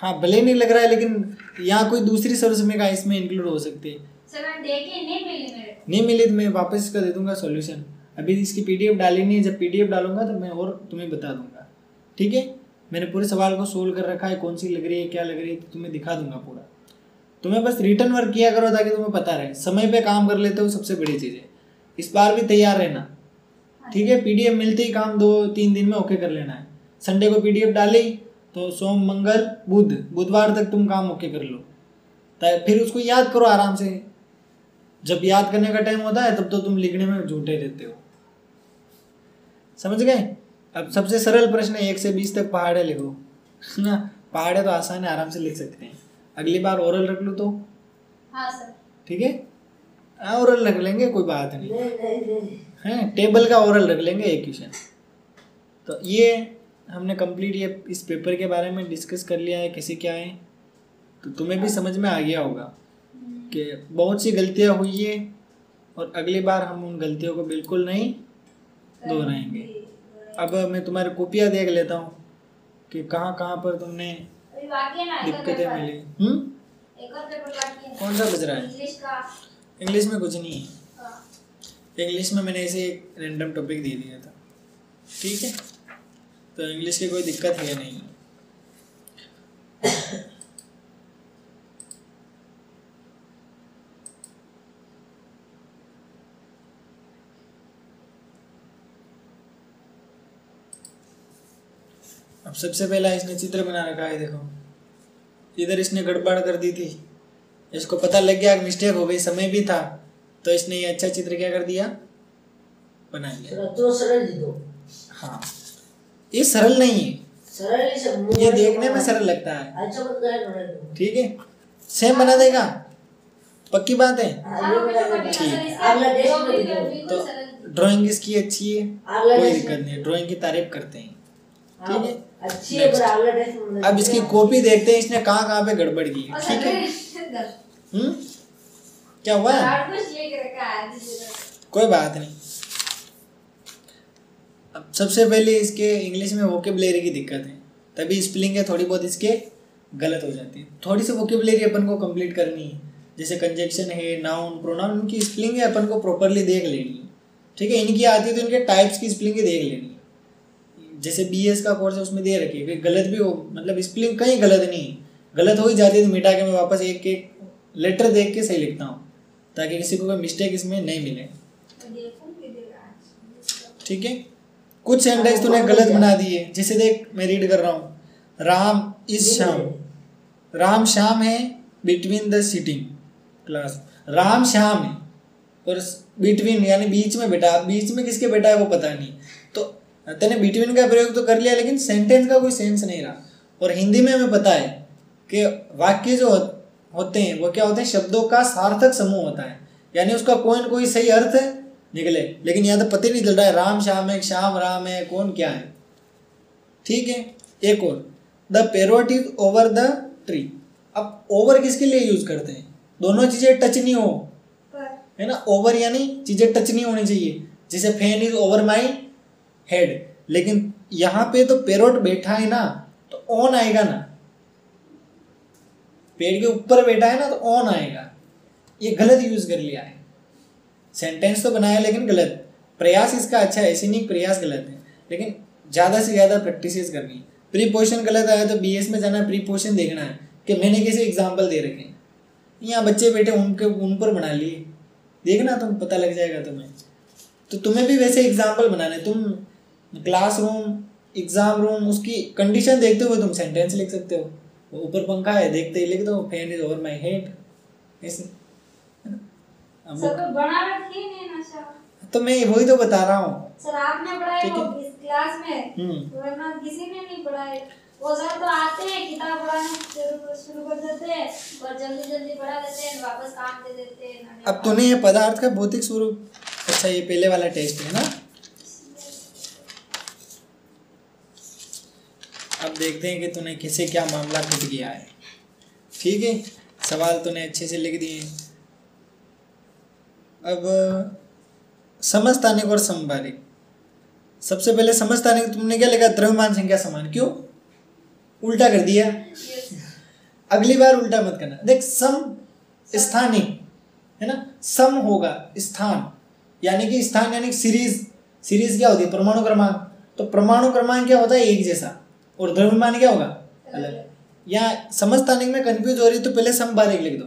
हाँ, भले नहीं लग रहा है लेकिन यहाँ कोई दूसरी सर्वसमीका इसमें इंक्लूड हो सकती है। सर मैं देखी नहीं मिली मेरे को। नहीं मिली तो मैं वापस इसका दे दूंगा सॉल्यूशन। अभी इसकी पीडीएफ डाली नहीं है, जब पीडीएफ डालूंगा तो मैं और तुम्हें बता दूंगा। ठीक है, मैंने पूरे सवाल को सोल्व कर रखा है, कौन सी लग रही है क्या लग रही है तो तुम्हें दिखा दूंगा पूरा। तुम्हें बस रिटर्न वर्क किया करो ताकि तुम्हें पता रहे, समय पे काम कर लेते हो सबसे बड़ी चीज़ है। इस बार भी तैयार रहना, ठीक है? पीडीएफ मिलते ही काम 2-3 दिन में ओके कर लेना है। संडे को पीडीएफ डाली तो सोम मंगल बुधवार तक तुम काम ओके कर लो, फिर उसको याद करो आराम से। जब याद करने का टाइम होता है तब तो तुम लिखने में झूठे रहते हो, समझ गए? अब सबसे सरल प्रश्न है 1 से 20 तक पहाड़े लिखो ना। पहाड़े तो आसान है, आराम से लिख सकते हैं। अगली बार ओरल रख लो तो हाँ सर, ठीक है? ओरल रख लेंगे, कोई बात नहीं है, टेबल का ओरल रख लेंगे एक क्वेश्चन। तो ये हमने कंप्लीट ये इस पेपर के बारे में डिस्कस कर लिया है, कैसे क्या है, तो तुम्हें भी समझ में आ गया होगा कि बहुत सी गलतियां हुई है और अगली बार हम उन गलतियों को बिल्कुल नहीं दोहराएंगे। अब मैं तुम्हारी कॉपियाँ देख लेता हूँ कि कहाँ कहाँ पर तुमने दिक्कतें मिली। कौन सा बज रहा है? इंग्लिश में कुछ नहीं है। इंग्लिश में मैंने ऐसे एक रैंडम टॉपिक दे दिया था, ठीक है? तो इंग्लिश की कोई दिक्कत है नहीं। अब सबसे पहला इसने चित्र बना रखा है, देखो इधर इसने गड़बड़ कर दी थी, इसको पता लग गया कि मिस्टेक हो गई, समय भी था, तो इसने ये अच्छा चित्र क्या कर दिया, बना लिया। तो सरल दे दो। हाँ, ये सरल नहीं है, सरल ये देखने में सरल लगता है। अच्छा मत बना दो, ठीक है, सेम बना देगा, पक्की बात है। तो ड्राइंग इसकी अच्छी है, कोई दिक्कत नहीं है, ड्राइंग की तारीफ करते हैं, ठीक है? अच्छी है, पर अगला टेस्ट अब इसकी कॉपी देखते हैं इसने कहाँ कहाँ पे गड़बड़ की है, ठीक है? क्या हुआ है? कोई बात नहीं। अब सबसे पहले इसके इंग्लिश में वोकेबुलरी की दिक्कत है, तभी स्पेलिंग है थोड़ी बहुत इसके गलत हो जाती है। थोड़ी सी वोकेबुलरी अपन को कंप्लीट करनी है, जैसे कंजक्शन है, नाउन, प्रोनाउन, इनकी स्पेलिंग है अपन को प्रॉपरली देख लेनी है, ठीक है? इनकी आती है तो इनके टाइप्स की स्पेलिंग देख लेनी है। जैसे BS का कोर्स है उसमें दे रखी है, गलत भी हो, मतलब स्पेलिंग कहीं गलत नहीं है, गलत हो ही जाती है तो मिटा के मैं वापस एक एक लेटर देख के सही लिखता हूँ ताकि किसी को कोई मिस्टेक इसमें नहीं मिले, ठीक है? कुछ सेंटेंस तूने गलत बना दिए, जैसे देख मैं रीड कर रहा हूँ, राम इज श्याम, राम श्याम है between the sitting class, Ram Shyam है और बिटवीन यानी बीच में बैठा, बीच में किसके बैठा है वो पता नहीं, तो तूने बिटवीन का प्रयोग तो कर लिया लेकिन सेंटेंस का कोई सेंस नहीं रहा। और हिंदी में हमें पता है कि वाक्य जो होते हैं वो क्या होते हैं, शब्दों का सार्थक समूह होता है, यानी उसका कोई न कोई सही अर्थ निकले, लेकिन यहाँ तो पता ही नहीं चल रहा है राम श्याम है, श्याम राम है, कौन क्या है, ठीक है? एक और, the parrot is over the tree. अब ओवर किसके लिए यूज करते हैं? दोनों चीजें टच नहीं हो, है ना? ओवर यानी चीजें टच नहीं होनी चाहिए, जैसे fan is over my head, लेकिन यहाँ पे तो पैरोट बैठा है ना तो ऑन आएगा ना, पेड़ के ऊपर बैठा है ना तो ऑन आएगा, ये गलत यूज कर लिया है। सेंटेंस तो बनाया लेकिन गलत, प्रयास इसका अच्छा है, ऐसे नहीं प्रयास गलत है, लेकिन ज़्यादा से ज़्यादा प्रैक्टिस करनी है। प्रीपोजिशन गलत आया तो बीएस में जाना, प्रीपोजिशन देखना है कि मैंने कैसे एग्जाम्पल दे रखे हैं, यहाँ बच्चे बैठे उन पर बना लिए, देखना तुम, पता लग जाएगा तुम्हें। तो तुम्हें भी वैसे एग्जाम्पल बनाने, तुम क्लासरूम, एग्जाम रूम, उसकी कंडीशन देखते हुए तुम सेंटेंस लिख सकते हो। ऊपर पंखा है, देखते ही लिख दो fan is over my head, ऐसे। सब बनावट की नहीं नशा। तो मैं वही तो बता रहा हूँ सर आपने पढ़ाया ठीक है? वो इस क्लास में, वरना किसी ने नहीं पढ़ाया। वो सर तो आते हैं किताब पढ़ाना शुरू कर देते हैं और जल्दी जल्दी पढ़ा देते हैं, वापस काम दे देते हैं। अब तूने ये पदार्थ का भौतिक स्वरूप, अच्छा ये पहले वाला टेस्ट है ना, अब देखते हैं कि तूने किसे क्या मामला घट गया है। ठीक है, सवाल तूने अच्छे से लिख दिए। अब समस्थानिक और समवारिक। सबसे पहले समस्थानिक तुमने क्या लिखा, द्रव्यमान संख्या समान, क्यों उल्टा कर दिया? अगली बार उल्टा मत करना। देख सम स्थानिक है ना, सम होगा स्थान, यानी कि स्थान यानी सीरीज। सीरीज क्या होती है, परमाणु क्रमांक। तो परमाणु क्रमांक क्या होता है, एक जैसा, और द्रव्यमान क्या होगा, अलग। या समस्थानिक में कंफ्यूज हो रही तो पहले समभारिक लिख दो।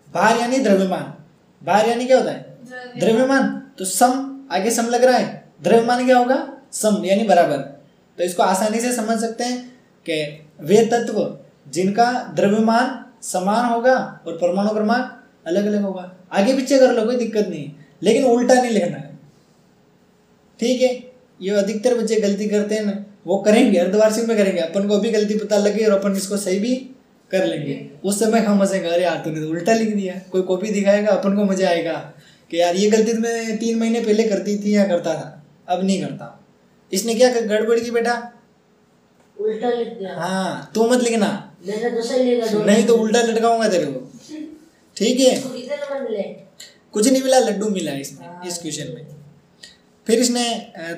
भार यानी द्रव्यमान, भार यानी क्या होता है, द्रव्यमान। तो सम आगे सम लग रहा है, द्रव्यमान क्या होगा, सम यानी बराबर। तो इसको आसानी से समझ सकते हैं कि वे तत्व जिनका द्रव्यमान समान होगा और परमाणु क्रमांक अलग अलग होगा। आगे पीछे कर लो, कोई दिक्कत नहीं, लेकिन उल्टा नहीं लिखना है। ठीक है, ये अधिकतर बच्चे गलती करते हैं ना, वो करेंगे अर्धवार्षिक में करेंगे, अपन को भी गलती पता लगे और अपन इसको सही भी कर लेंगे। उस समय हम हंसेंगे, अरे यार तूने तो उल्टा लिख दिया। कोई कॉपी दिखाएगा, अपन को मजा आएगा कि यार ये गलती तो मैं 3 महीने पहले करती थी या करता था, अब नहीं करता। इसने क्या गड़बड़ की बेटा, उल्टा लिख दिया। हाँ तू मत लिखना, मैंने तो सही लिखा, नहीं तो उल्टा लटकाऊंगा तेरे को। ठीक है, कितने नंबर मिले? कुछ नहीं मिला, लड्डू मिला इसमें, इस क्वेश्चन में। फिर इसने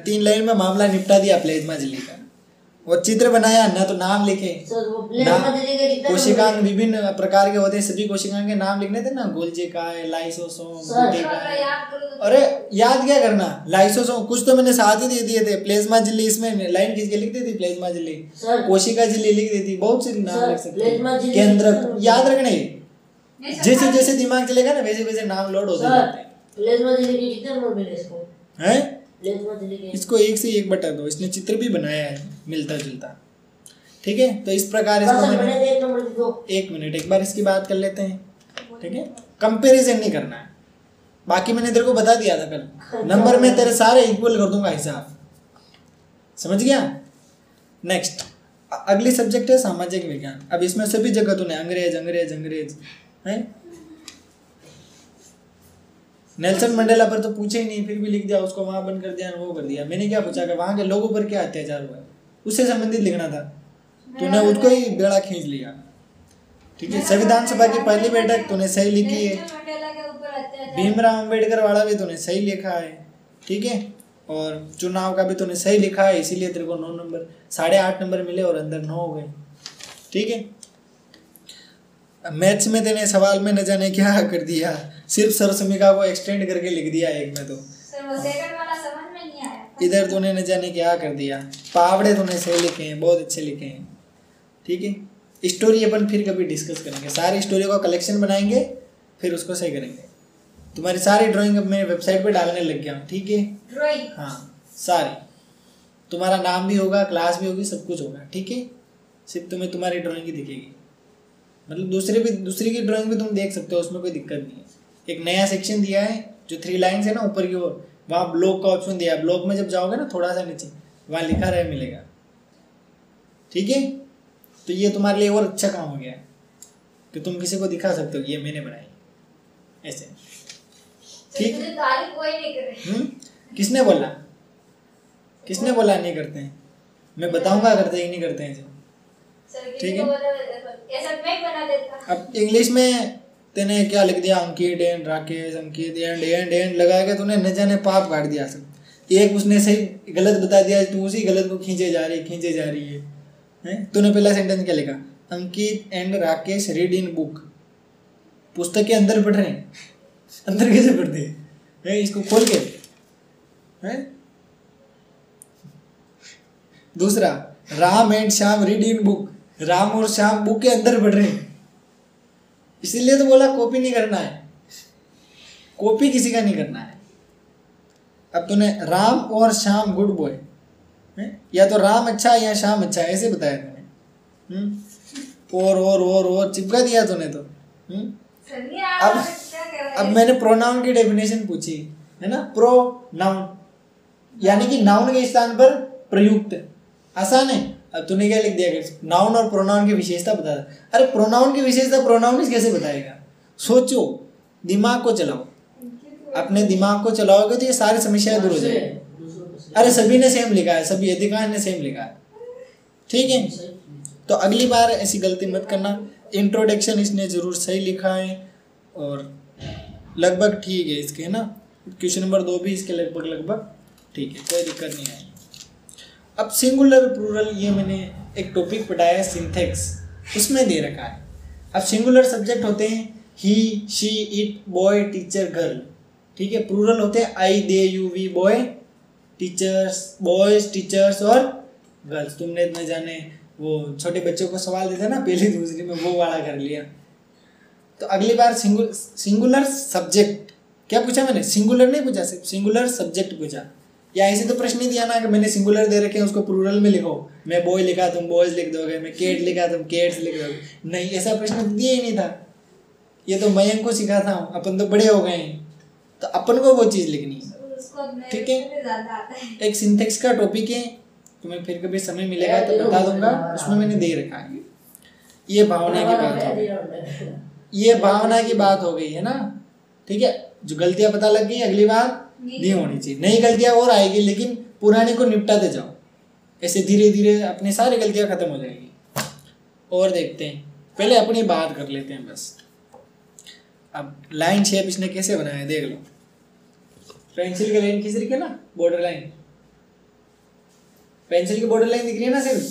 3 लाइन में मामला निपटा दिया प्लेज्मा झिल्ली का। और चित्र बनाया ना, तो नाम लिखे। कोशिकांग विभिन्न प्रकार के होते हैं, सभी कोशिकांग के नाम लिखने थे ना, गोल्जी का है, लाइसोसोम, अरे याद क्या करना, लाइसोसोम कुछ तो मैंने साथ ही दे दिए थे। प्लेज्मा झिल्ली इसमें लाइन खींच के लिख दी थी, प्लेज्मा झिल्ली, कोशिका झिल्ली लिख दी थी, बहुत से नाम लिख सकते हैं। केंद्रक याद रखने, जैसे जैसे दिमाग चलेगा ना वैसे वैसे नाम लोड होते जाते हैं। प्लेज्मा झिल्ली के कितने नंबर मिले इसको? हैं? इसको 1 से 1 बटा 2। इसने चित्र भी बनाया है मिलता जुलता। ठीक है, तो इस प्रकार इसको मैंने 1 मिनट एक बार इसकी बात कर लेते हैं। ठीक है, कंपैरिजन नहीं करना है, बाकी मैंने तेरे को बता दिया था कल, नंबर में तेरे सारे इक्वल कर दूंगा हिसाब, समझ गया। नेक्स्ट अगली सब्जेक्ट है सामाजिक विज्ञान। अब इसमें सभी जगह तूने अंग्रेज अंग्रेज अंग्रेज है, नेल्सन मंडेला पर तो पूछे ही नहीं, फिर भी लिख दिया, उसको वहां बंद कर दिया, वो कर दिया। मैंने क्या पूछा कि वहां के लोगों पर क्या अत्याचार हुआ है, उससे संबंधित लिखना था, तूने उसको ही बेड़ा खींच लिया। ठीक है, संविधान सभा की पहली बैठक तूने सही लिखी है, भीमराव अंबेडकर वाला भी तूने सही लिखा है। ठीक है, और चुनाव का भी तूने सही लिखा है, इसीलिए तेरे को 9 नंबर, 8.5 नंबर मिले और अंदर 9 हो गए। ठीक है, मैथ्स में तेने सवाल में न जाने क्या कर दिया, सिर्फ सरसमिका को एक्सटेंड करके लिख दिया एक में, तो सर वो सेकंड वाला समझ में नहीं आया। इधर तूने न जाने क्या कर दिया। पावड़े तूने सही लिखे हैं, बहुत अच्छे लिखे हैं। ठीक है, स्टोरी अपन फिर कभी डिस्कस करेंगे, सारी स्टोरी का कलेक्शन बनाएंगे, फिर उसको सही करेंगे। तुम्हारी सारी ड्राइंग अब मैं वेबसाइट पे डालने लग गया हूँ। ठीक है, ड्राइंग, हाँ सारी, तुम्हारा नाम भी होगा, क्लास भी होगी, सब कुछ होगा। ठीक है, सिर्फ तुम्हें तुम्हारी ड्राइंग ही दिखेगी, मतलब दूसरी की ड्राइंग भी तुम देख सकते हो, उसमें कोई दिक्कत नहीं है। एक नया सेक्शन दिया है जो 3 लाइन्स है ना ऊपर की ओर, वहाँ ब्लॉक का ऑप्शन दिया है। ब्लॉक में जब जाओगे ना थोड़ा सा नीचे, वहाँ लिखा रहे मिलेगा। ठीक है, तो ये तुम्हारे लिए और अच्छा काम हो गया कि तुम किसी को दिखा सकते हो कि ये मैंने बनाई ऐसे। ठीक, कोई नहीं करे। किसने बोला, किसने बोला नहीं करते हैं, मैं बताऊंगा करते ही नहीं करते हैं। ठीक है, अब इंग्लिश में तूने क्या लिख दिया, अंकित एंड राकेश, अंकित एंड लगा के तूने न जाने पाप काट दिया सब। एक उसने सही गलत बता दिया, तू उसी गलत को खींचे जा रही है। तूने पहला सेंटेंस क्या लिखा, Ankit and Rakesh read in book, पुस्तक के अंदर पढ़ रहे हैं, अंदर कैसे पढ़ते हैं, इसको खोल के हैं। दूसरा, Ram and Shyam read in book, Ram और श्याम बुक के अंदर पढ़ रहे हैं, इसीलिए तो बोला कॉपी नहीं करना है, कॉपी किसी का नहीं करना है। अब तूने राम और श्याम गुड बॉय, या तो राम अच्छा है या श्याम अच्छा है, ऐसे बताया तूने। और चिपका दिया तूने तो। अब मैंने प्रोनाउन की डेफिनेशन पूछी है ना, प्रोनाउन यानी कि नाउन के स्थान पर प्रयुक्त, आसान है। अब तूने क्या लिख दिया, नाउन और प्रोनाउन की विशेषता बता दे। अरे प्रोनाउन की विशेषता प्रोनाउन कैसे बताएगा, सोचो, दिमाग को चलाओ, अपने दिमाग को चलाओगे तो ये सारी समस्याएं दूर हो जाएगी। अरे सभी ने सेम लिखा है, सभी अधिकांश ने सेम लिखा है, ठीक है। तो अगली बार ऐसी गलती मत करना। इंट्रोडक्शन इसने जरूर सही लिखा है और लगभग ठीक है इसके, है ना। क्वेश्चन नंबर 2 भी इसके लगभग ठीक है, कोई दिक्कत नहीं है। अब सिंगुलर प्लूरल, ये मैंने एक टॉपिक पढ़ाया है सिंथेक्स, उसमें दे रखा है। अब सिंगुलर सब्जेक्ट होते हैं he, she, it, boy, teacher, girl, ठीक है। प्लूरल होते हैं I, they, you, we, boy, teachers, boys, teachers और गर्ल्स। तुमने इतने जाने वो छोटे बच्चों को सवाल देते ना पहली दूसरी में, वो वाला कर लिया। तो अगली बार सिंगुलर सब्जेक्ट क्या पूछा मैंने, सिंगुलर नहीं पूछा, सिर्फ सिंगुलर सब्जेक्ट पूछा। या ऐसे तो प्रश्न नहीं दिया ना कि मैंने सिंगुलर दे रखे हैं उसको प्लूरल में लिखो, मैं बॉय लिखा तुम बॉयज लिख दोगे, मैं केट लिखा तुम केट्स लिख दोगे, नहीं, ऐसा प्रश्न दिया ही नहीं था। ये तो मयंक को सिखाता हूँ, अपन तो बड़े हो गए हैं, तो अपन को वो चीज़ लिखनी है, ठीक है। एक सिंथेक्स का टॉपिक है, तुम्हें फिर कभी समय मिलेगा तो बता दूंगा, उसमें मैंने दे रखा है। ये भावना की बात हो गई, ये भावना की बात हो गई है ना, ठीक है। जो गलतियां पता लग गई अगली बार नहीं होनी चाहिए, नई गलतियां और आएगी, लेकिन पुरानी को निपटाते जाओ, ऐसे धीरे धीरे अपनी सारी गलतियां खत्म हो जाएगी। और देखते हैं, पहले अपनी बात कर लेते हैं बस। अब लाइन शेप इसने कैसे बनाया है देख लो, पेंसिल की लाइन खींच रही है ना, बॉर्डर लाइन, पेंसिल की बॉर्डर लाइन दिख रही है ना, सिर्फ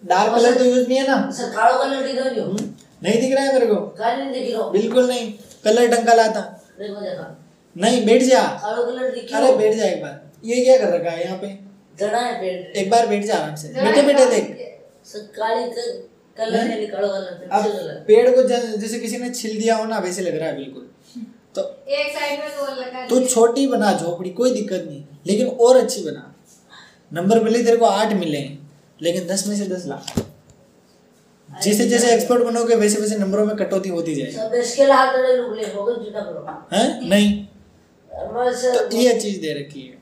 डार्क कलर तो यूज नहीं है ना, सर कालो कलर दिख रहा है, नहीं दिख रहा है मेरे को, काली नहीं दिख रहा, बिल्कुल नहीं, कलर ढंग लाता नहीं, बैठ जा, कालो कलर दिख रहा, अरे बैठ जा एक बार। ये क्या कर रखा है यहाँ पे, जड़ा है पेड़, एक बार बैठ जा आराम से, बैठे बैठे देख। सर काली कलर है, कालो कलर, अब पेड़ को जैसे किसी ने छिल दिया हो ना, वैसे लग रहा है बिल्कुल। तो एक साइड में तो लगा, तू छोटी बना झोपड़ी, कोई दिक्कत नहीं, लेकिन और अच्छी बना। नंबर भले तेरे को 8 मिले, लेकिन 10 में से 10 ला। जैसे जैसे एक्सपर्ट बनोगे वैसे वैसे नंबरों में कटौती होती जाएगी। सब इसके हाथ में लुक ले, होगा जुटा करो, हैं नहीं, तो ये चीज दे रखी है,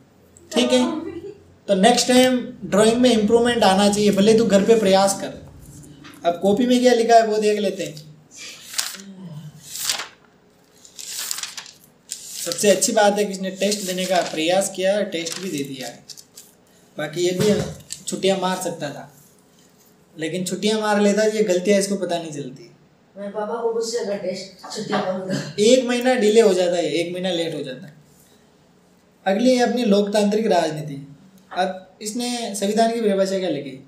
ठीक है। तो नेक्स्ट टाइम ड्राइंग में इम्प्रूवमेंट आना चाहिए, भले तू घर पे प्रयास कर। अब कॉपी में क्या लिखा है वो देख लेते हैं। सबसे अच्छी बात है कि इसने टेस्ट देने का प्रयास किया है, टेस्ट भी दे दिया है। बाकी ये भी छुट्टियां मार सकता था, लेकिन छुट्टियां मार लेता, ये गलतियां इसको पता नहीं चलती। मैं पापा को गुस्से कर टेस्ट छुट्टियां करूंगा, 1 महीना डिले हो जाता है, 1 महीना लेट हो जाता है। अगली है अपनी लोकतांत्रिक राजनीति। अब इसने संविधान की परिभाषा क्या लिखी,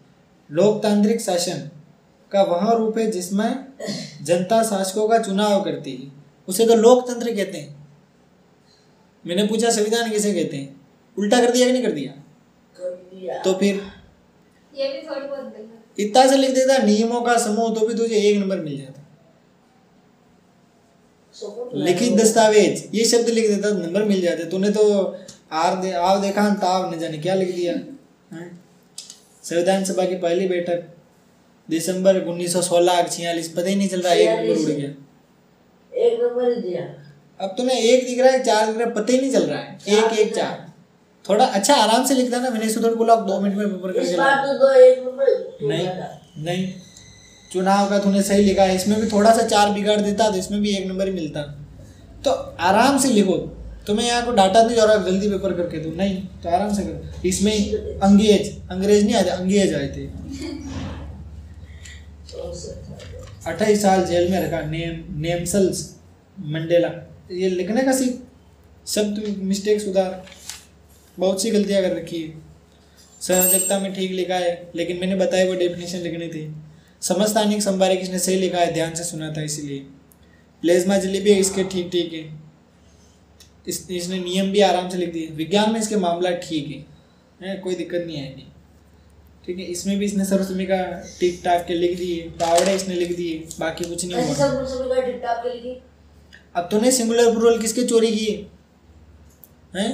लोकतांत्रिक शासन का वह रूप है जिसमें जनता शासकों का चुनाव करती है, उसे तो लोकतंत्र कहते हैं। मैंने पूछा संविधान किसे कहते हैं, उल्टा कर दिया कि नहीं कर दिया? तो फिर ये भी थोड़ी बहुत गलत, इतना से लिख देता नियमों का समूह, तो भी तुझे 1 नंबर मिल जाता। लिखित दस्तावेज ये शब्द लिख देता, नंबर मिल जाते। तूने तो आव देखा ताव न जाने क्या लिख दिया। संविधान सभा की पहली बैठक दिसंबर 1946 पता ही नहीं चल रहा, 1 नंबर उड़ गया, 1 नंबर ही दिया। अब तूने 1 दिख रहा है, 4 दिख रहा है, पता ही नहीं चल रहा है, 1 1 4। थोड़ा अच्छा आराम से लिखता ना, मैंने इसे थोड़ा बोला 2 मिनट में पेपर करके इस बार तो 2 1 नंबर नहीं, चुनाव का तूने सही लिखा है, इसमें भी थोड़ा सा 4 बिगाड़ देता तो इसमें भी 1 नंबर ही मिलता। तो आराम से लिखो, तुम्हें यहाँ को डाटा नहीं जा रहा जल्दी पेपर करके दो, नहीं तो आराम से करो। इसमें अंग्रेज नहीं आए थे, अंग्रेज आए थे। 28 साल जेल में रखा नेल्सन मंडेला। ये लिखने का शब्द मिस्टेक सुधार, बहुत सी गलतियां कर रखी है। सहजकता में ठीक लिखा है, लेकिन मैंने बताया वो डेफिनेशन लिखनी थी। समस्थानिक संभारिक इसने सही लिखा है, ध्यान से सुना था इसीलिए। प्लेज्मा जलेबी इसके ठीक है, इसने नियम भी आराम से लिख दिए। विज्ञान में इसके मामला ठीक है, कोई दिक्कत नहीं आएगी। ठीक है, इसमें भी इसने सर्वसभ्यमिका टिक टाक के लिख दिए, पावड़े इसने लिख दिए, बाकी कुछ नहीं ऐसे हुआ। सर्वसभ्यमिका टिक टाक के लिखी। अब तूने सिंगुलर प्लूरल किसके चोरी किए हैं?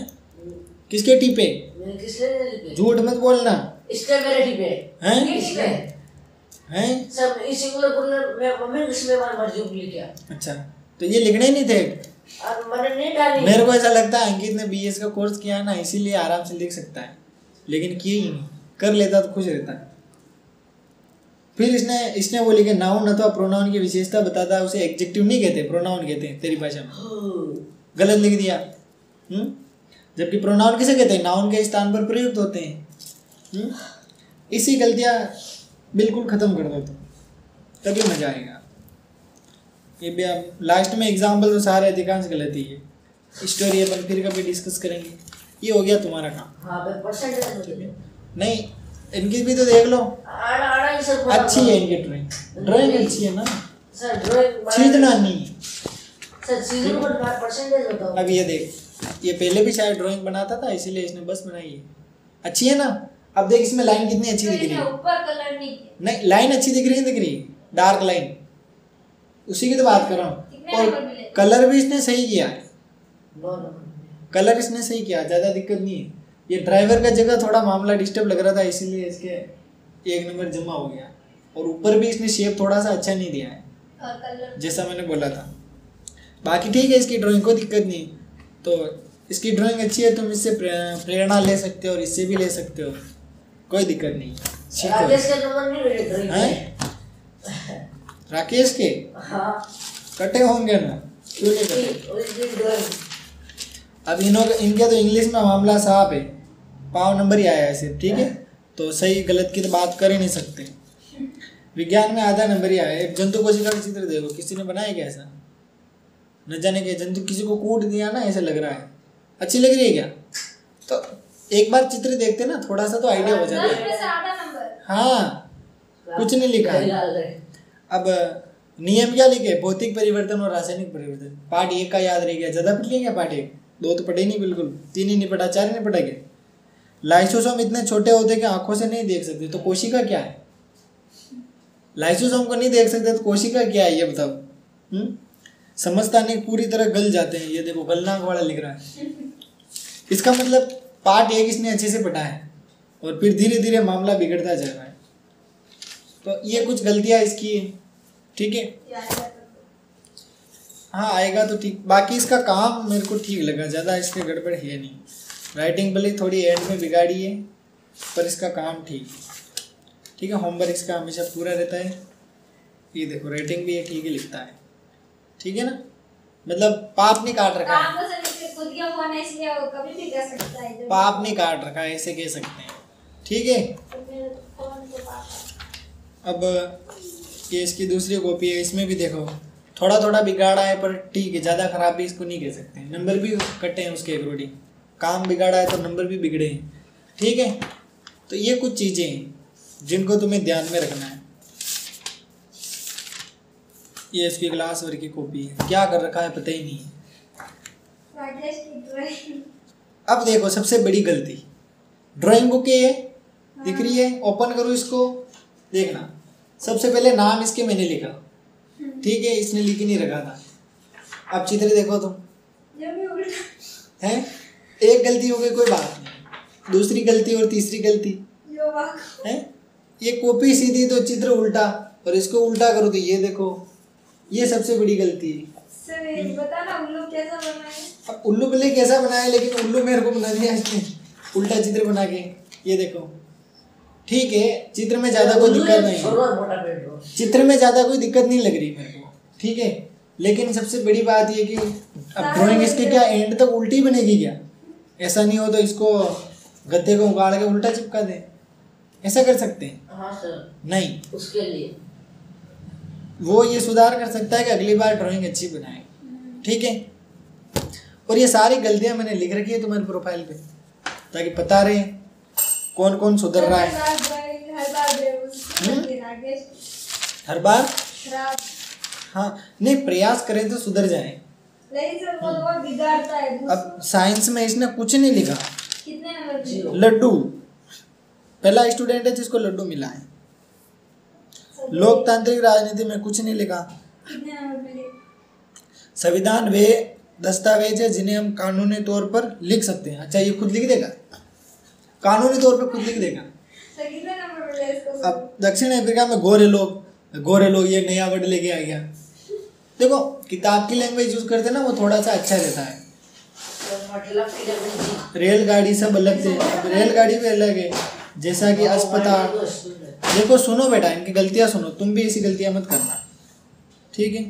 किसके टिपे? मैंने किसने नहीं लिखे? झूठ मत बोलना। इसके मेरे टिपे हैं? इसके हैं? सब इस सिंगुलर प्लूरल में मम्मी किसमें मर्जी लिख लिया। अच्छा, तो ये लिखने ही नहीं थे। और मैंने नहीं डाली। मेरे को ऐसा लगता है अंकित ने बीएस का कोर्स किया ना, इसीलिए आराम से लिख सकता है, लेकिन किए ही नहीं। कर लेता तो खुश रहता है। फिर इसने वो लिखे नाउन अथवा प्रोनाउन की विशेषता बताता है, उसे एडजेक्टिव नहीं कहते, प्रोनाउन कहते हैं तेरी भाषा में। गलत लिख दिया। जबकि प्रोनाउन किसे कहते हैं? नाउन के स्थान पर प्रयुक्त होते हैं। इसी गलतियां बिल्कुल खत्म कर दो, तभी मजा आएगा। ये भी आप लास्ट में एग्जाम्पल तो सारे अधिकांश गलत ही है। स्टोरी अपन फिर कभी डिस्कस करेंगे। ये हो गया तुम्हारा काम। हाँ परसेंटेज नहीं, इनकी भी तो देख लो। अच्छी है इनकी ड्राइंग अच्छी है ना सर। ड्राइंग छीदना नहीं सर, सीजन को परसेंटेज बताओ। अब ये देख, ये पहले भी शायद ड्राइंग बनाता था, इसीलिए इसने बस बनाई है। अच्छी है ना? अब देख इसमें लाइन कितनी अच्छी दिख रही है। ऊपर कलर नहीं लाइन अच्छी दिख रही है, डार्क लाइन, उसी की तो बात कर रहा हूँ। और कलर भी इसने सही किया है, कलर इसने सही किया, ज़्यादा दिक्कत नहीं है। ये ड्राइवर का जगह थोड़ा मामला डिस्टर्ब लग रहा था, इसीलिए इसके 1 नंबर जमा हो गया। और ऊपर भी इसने शेप थोड़ा सा अच्छा नहीं दिया है, जैसा मैंने बोला था। बाकी ठीक है, इसकी ड्राइंग को दिक्कत नहीं। तो इसकी ड्राइंग अच्छी है, तुम इससे प्रेरणा ले सकते हो और इससे भी ले सकते हो, कोई दिक्कत नहीं। राकेश के नंबर नहीं मिले ड्राइंग में। राकेश के हाँ कटे होंगे ना, क्यों नहीं कटे? अब इनके तो इंग्लिश में मामला साफ है, पाव नंबर ही आया है सिर्फ, ठीक है। तो सही गलत की तो बात कर ही नहीं सकते। विज्ञान में आधा नंबर ही आया है। जंतु कोशिका का चित्र देखो, किसी ने बनाया क्या ऐसा? न जाने क्या जंतु किसी को कूट दिया ना, ऐसा लग रहा है। अच्छी लग रही है क्या? तो एक बार चित्र देखते ना, थोड़ा सा तो आइडिया हो जाता है। हाँ, कुछ नहीं लिखा है। अब नियम क्या लिखे? भौतिक परिवर्तन और रासायनिक परिवर्तन। पार्ट 1 का याद रह गया, ज़्यादा पढ़ लिया क्या? पार्ट 1 2 तो पढ़े नहीं, बिल्कुल 3 ही नहीं पढ़ा, 4 ही नहीं पढ़ा क्या? लाइसोसोम इतने छोटे होते कि आंखों से नहीं देख सकते, तो कोशिका क्या है? लाइसोसोम को नहीं देख सकते तो कोशिका क्या है, ये बताओ। समझता नहीं, पूरी तरह गल जाते हैं। ये देखो गलनांक वाला लिख रहा है। इसका मतलब पार्ट 1 इसने अच्छे से पढ़ा है और फिर धीरे धीरे मामला बिगड़ता जा रहा है। तो ये कुछ गलतियाँ इसकी है, ठीक है। हाँ आएगा तो ठीक। बाकी इसका काम मेरे को ठीक लगा, ज़्यादा इसके गड़बड़ है नहीं। राइटिंग भले थोड़ी एंड में बिगाड़ी है, पर इसका काम ठीक है। होमवर्क इसका हमेशा पूरा रहता है। ये देखो रेटिंग भी ये ठीक ही लिखता है, ठीक है ना। मतलब पाप नहीं काट रखा है, पाप नहीं काट रखा है, ऐसे कह सकते हैं, ठीक है। अब ये इसकी दूसरी कॉपी है, इसमें भी देखो थोड़ा थोड़ा बिगाड़ा है, पर ठीक है, ज़्यादा खराब भी इसको नहीं कह सकते। नंबर भी कटे हैं उसके अकॉर्डिंग, काम बिगाड़ा है तो नंबर भी बिगड़े हैं, ठीक है। तो ये कुछ चीज़ें हैं जिनको तुम्हें ध्यान में रखना है। ये इसकी क्लास वर्क की कॉपी है, क्या कर रखा है पता ही नहीं है। अब देखो सबसे बड़ी गलती, ड्राइंग बुक है दिख रही है, ओपन करो इसको, देखना सबसे पहले नाम इसके मैंने लिखा, ठीक है, इसने लिख ही नहीं रखा था। अब चित्र देखो तुम, है एक गलती हो गई कोई बात नहीं, दूसरी गलती और तीसरी गलती है। ये कॉपी सीधी तो चित्र उल्टा, और इसको उल्टा करो तो ये देखो, ये सबसे बड़ी गलती है। बताना उल्लू कैसा बनाए। अब उल्लू भले कैसा बनाए, लेकिन उल्लू मेरे को बना दिया इसने उल्टा चित्र बना के। ये देखो ठीक है, चित्र में ज़्यादा कोई दिक्कत नहीं, चित्र में ज़्यादा कोई दिक्कत नहीं लग रही मेरे को, ठीक है। लेकिन सबसे बड़ी बात ये कि अब ड्राइंग इसके क्या एंड तक उल्टी बनेगी क्या? ऐसा नहीं हो तो इसको गद्दे को उगाड़ के उल्टा चिपका दें, ऐसा कर सकते हैं? हाँ सर। नहीं, उसके लिए वो ये सुधार कर सकता है कि अगली बार ड्राइंग अच्छी बनाए, ठीक है। और ये सारी गलतियां मैंने लिख रखी है तुम्हारे प्रोफाइल पे, ताकि पता रहे कौन कौन सुधर रहा है। हर बार हाँ नहीं, प्रयास करें तो सुधर जाए। अब साइंस में इसने कुछ नहीं लिखा, कितने नंबर? लड्डू पहला स्टूडेंट है जिसको लड्डू मिला है। लोकतांत्रिक राजनीति में कुछ नहीं लिखा। कितने नंबर पे लिखे? संविधान वे दस्तावेज है जिन्हें हम कानूनी तौर पर लिख सकते हैं। अच्छा, ये खुद लिख देगा, कानूनी तौर पर खुद लिख देगा। सर कितने नंबर पे लिखे इसको? अब दक्षिण अफ्रीका में गोरे लोग ये नया वर्ड लेके आ गया। देखो, किताब की लैंग्वेज यूज करते ना, वो थोड़ा सा अच्छा रहता है। मतलब कि जब रेलगाड़ी सब अलग से, अब रेलगाड़ी भी अलग है, जैसा कि अस्पताल। देखो सुनो बेटा, इनकी गलतियां सुनो, तुम भी ऐसी गलतियां मत करना, ठीक है।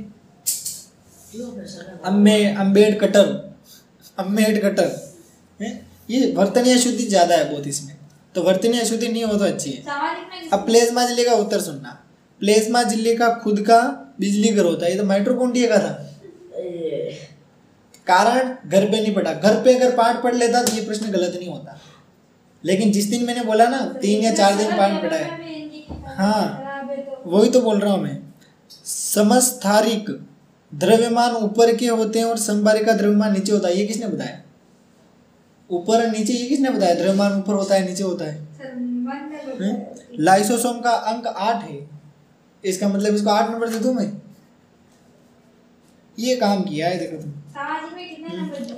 अम्बेडकटर है, ये वर्तनीय अशुद्धि ज्यादा है बहुत इसमें, तो वर्तनीय अशुद्धि नहीं हो तो अच्छी है। सामाजिक में अब प्लेज्मा झिल्ली का उत्तर सुनना। प्लेज्मा झिल्ली का खुद का बिजली घर होता है, ये तो माइटोकॉन्ड्रिया का था। कारण घर पे नहीं पढ़ा, घर पे अगर पाठ पढ़ लेता तो ये प्रश्न गलत नहीं होता, लेकिन जिस दिन मैंने बोला ना 3 या 4 दिन पाठ पढ़ा है, हाँ वही तो बोल रहा हूँ मैं। समस्थानिक द्रव्यमान ऊपर के होते हैं और संभारिक का द्रव्यमान नीचे होता है, ये किसने बताया? ऊपर और नीचे, ये किसने बताया? द्रव्यमान ऊपर होता है नीचे होता है। लाइसोसोम का अंक 8 है, इसका मतलब इसको 8 नंबर दे दूं मैं? ये काम किया है। देखो तुम सामाजिक में कितने नंबर दिए?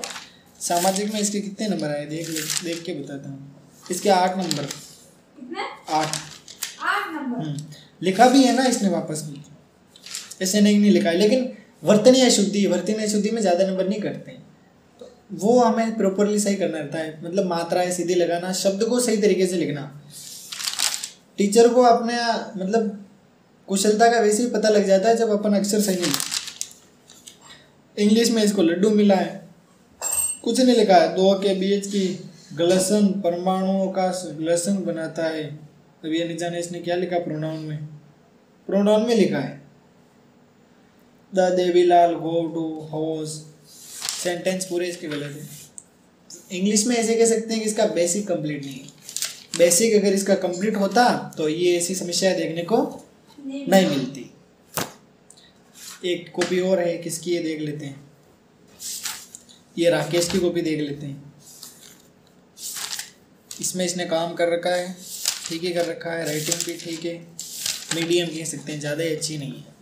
सामाजिक में इसके कितने नंबर आए देख के बताता हूँ। इसके 8 नंबर। कितने? 8 नंबर। लिखा भी है ना इसने वापस में, ऐसे नहीं लिखा है, लेकिन वर्तनीय अशुद्धि में ज़्यादा नंबर नहीं करते हैं, तो वो हमें प्रॉपरली सही करना रहता है। मतलब मात्राएं सीधी लगाना, शब्द को सही तरीके से लिखना। टीचर को अपने मतलब कुशलता का वैसे ही पता लग जाता है जब अपन अक्षर सही नहीं। इंग्लिश में इसको लड्डू मिला है, कुछ नहीं लिखा है। 2 के बीच की ग्लसन परमाणुओं का ग्लसन बनाता है। अब ये नहीं जाने इसने क्या लिखा, प्रोनाउन में लिखा है the Devilal go to house. Sentence पूरे इसके गलत है। इंग्लिश में ऐसे कह सकते हैं कि इसका बेसिक कंप्लीट नहीं है। बेसिक अगर इसका कंप्लीट होता तो ये ऐसी समस्या देखने को नहीं मिलती। एक कॉपी और है, किसकी ये देख लेते हैं। ये राकेश की कॉपी देख लेते हैं। इसमें इसने काम कर रखा है, ठीक ही कर रखा है, राइटिंग भी ठीक है, मीडियम कह सकते हैं, ज़्यादा अच्छी नहीं है।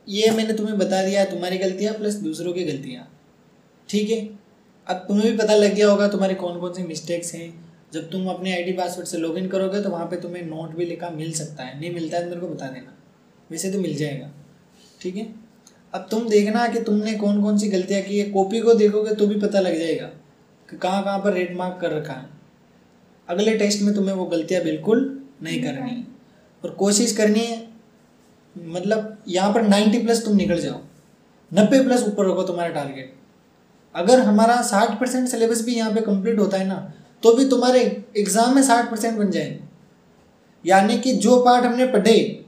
ये मैंने तुम्हें बता दिया, तुम्हारी गलतियाँ प्लस दूसरों की गलतियाँ, ठीक है। अब तुम्हें भी पता लग गया होगा तुम्हारी कौन कौन सी मिस्टेक्स हैं। जब तुम अपने आईडी पासवर्ड से लॉगिन करोगे तो वहाँ पे तुम्हें नोट भी लिखा मिल सकता है, नहीं मिलता है तो मेरे को बता देना, वैसे तो मिल जाएगा, ठीक है। अब तुम देखना कि तुमने कौन कौन सी गलतियाँ की है। कॉपी को देखोगे तो भी पता लग जाएगा कि कहाँ कहाँ पर रेड मार्क कर रखा है। अगले टेस्ट में तुम्हें वो गलतियाँ बिल्कुल नहीं करनी, और कोशिश करनी है मतलब यहाँ पर 90+ तुम निकल जाओ, 90+ ऊपर रखो तुम्हारा टारगेट। अगर हमारा 60% सिलेबस भी यहाँ पे कंप्लीट होता है ना, तो भी तुम्हारे एग्ज़ाम में 60% बन जाएंगे। यानी कि जो पार्ट हमने पढ़े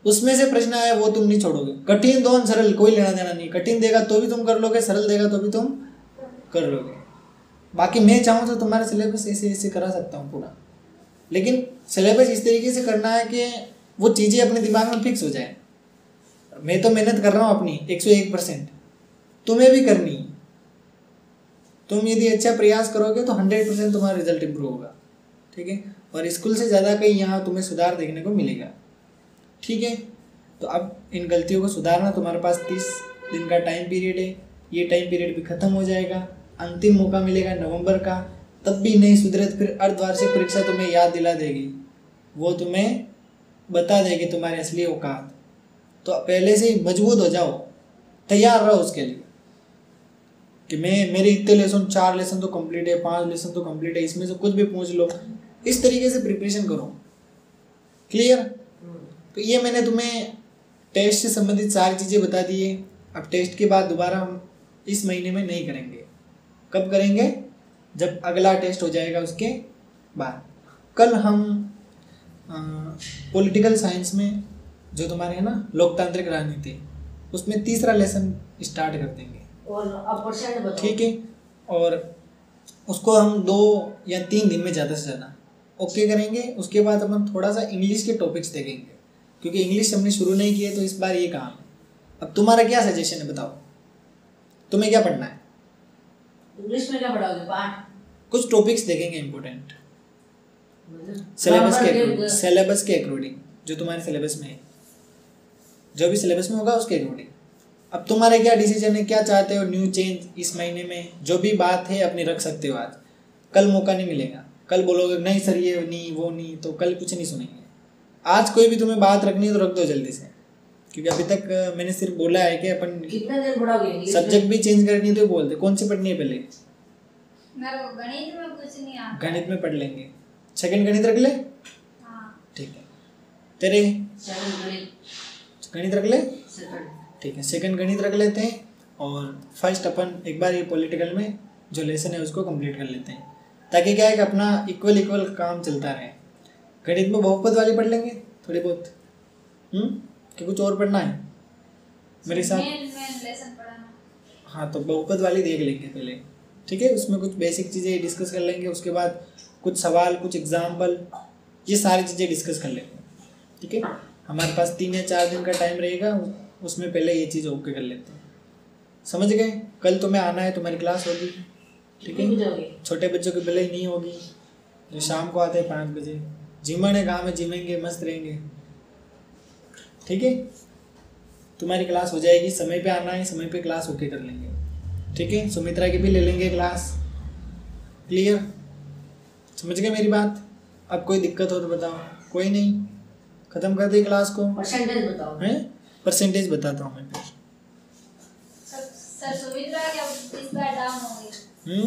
उसमें से प्रश्न आया वो तुम नहीं छोड़ोगे। कठिन दोन सरल कोई लेना देना नहीं, कठिन देगा तो भी तुम कर लोगे, सरल देगा तो भी तुम कर लोगे। बाकी मैं चाहूँ तो तुम्हारा सिलेबस ऐसे ऐसे करा सकता हूँ पूरा, लेकिन सिलेबस इस तरीके से करना है कि वो चीज़ें अपने दिमाग में फिक्स हो जाए। मैं तो मेहनत कर रहा हूँ अपनी 101%, तुम्हें भी करनी है। तुम यदि अच्छा प्रयास करोगे तो 100% तुम्हारा रिजल्ट इम्प्रूव होगा, ठीक है। और स्कूल से ज़्यादा कहीं यहाँ तुम्हें सुधार देखने को मिलेगा, ठीक है। तो अब इन गलतियों को सुधारना, तुम्हारे पास 30 दिन का टाइम पीरियड है। ये टाइम पीरियड भी ख़त्म हो जाएगा, अंतिम मौका मिलेगा नवंबर का। तब भी नहीं सुधरे तो फिर अर्धवार्षिक परीक्षा तुम्हें याद दिला देगी, वो तुम्हें बता देगी तुम्हारे असली औकात। तो पहले से ही मजबूत हो जाओ, तैयार रहो उसके लिए कि मेरे इतने लेसन, 4 लेसन तो कंप्लीट है, 5 लेसन तो कंप्लीट है, इसमें से कुछ भी पूछ लो। इस तरीके से प्रिपरेशन करो, क्लियर। तो ये मैंने तुम्हें टेस्ट से संबंधित सारी चीज़ें बता दी है। अब टेस्ट के बाद दोबारा हम इस महीने में नहीं करेंगे। कब करेंगे? जब अगला टेस्ट हो जाएगा उसके बाद। कल हम पॉलिटिकल साइंस में जो तुम्हारे है ना लोकतांत्रिक राजनीति, उसमें 3रा लेसन स्टार्ट कर देंगे, ठीक है। और उसको हम 2 या 3 दिन में ज़्यादा से ज़्यादा ओके करेंगे। उसके बाद हम थोड़ा सा इंग्लिश के टॉपिक्स देखेंगे, क्योंकि इंग्लिश हमने शुरू नहीं किया तो इस बार ये काम है। अब तुम्हारा क्या सजेशन है, बताओ तुम्हें क्या पढ़ना है? इंग्लिश में क्या पढ़ाओगे? पाठ? कुछ टॉपिक्स देखेंगे इम्पोर्टेंट, सिलेबस के अकॉर्डिंग, जो तुम्हारे सिलेबस में है, जो भी सिलेबस में होगा उसके अकॉर्डिंग। अब तुम्हारे क्या डिसीजन है, क्या चाहते हो, न्यू चेंज इस महीने में जो भी बात है अपनी रख सकते हो। आज कल मौका नहीं मिलेगा, कल बोलोगे नहीं सर ये नहीं वो नहीं, तो कल कुछ नहीं सुनेंगे। आज कोई भी तुम्हें बात रखनी है तो रख दो जल्दी से, क्योंकि अभी तक मैंने सिर्फ बोला है कि अपन कितने दिन पढ़ाओगे? सब्जेक्ट भी चेंज करनी है तो बोलते कौन सी पढ़नी है पहले। मेरे को गणित में कुछ नहीं आता। गणित में पढ़ लेंगे, सेकंड गणित रख ले। हाँ ठीक है, तेरे सेकंड गणित रख ले। सेकंड ठीक है, सेकंड गणित रख लेते हैं, और फर्स्ट अपन एक बार ये पॉलिटिकल में जो लेसन है उसको कंप्लीट कर लेते हैं, ताकि क्या है कि अपना इक्वल काम चलता रहे। गणित में बहुपद वाली पढ़ लेंगे थोड़ी बहुत, कि कुछ और पढ़ना है मेरे साथ। लेसन पढ़ाना। हाँ तो बहुपद वाली देख लेंगे पहले, ठीक है। उसमें कुछ बेसिक चीज़ें डिस्कस कर लेंगे, उसके बाद कुछ सवाल, कुछ एग्जाम्पल, ये सारी चीज़ें डिस्कस कर लेंगे, ठीक है। हमारे पास 3 या 4 दिन का टाइम रहेगा, उसमें पहले ये चीज़ ओके कर लेते हैं, समझ गए। कल तुम्हें आना है, तुम्हारी क्लास होगी, ठीक है। छोटे बच्चों की भले ही नहीं होगी, जो शाम को आते हैं 5 बजे। जिमने काम है, जिमेंगे, मस्त रहेंगे, ठीक है। तुम्हारी क्लास हो जाएगी, समय पे आना है, समय पे क्लास ओके कर लेंगे, ठीक है। सुमित्रा की भी ले लेंगे क्लास, क्लियर, समझ गए मेरी बात। अब कोई दिक्कत हो तो बताओ। कोई नहीं, खत्म कर दी क्लास को। परसेंटेज बताओ। हैं, परसेंटेज बताता हूँ मैं फिर। सर सुमित्रा क्या इस बार डाउन हो गई?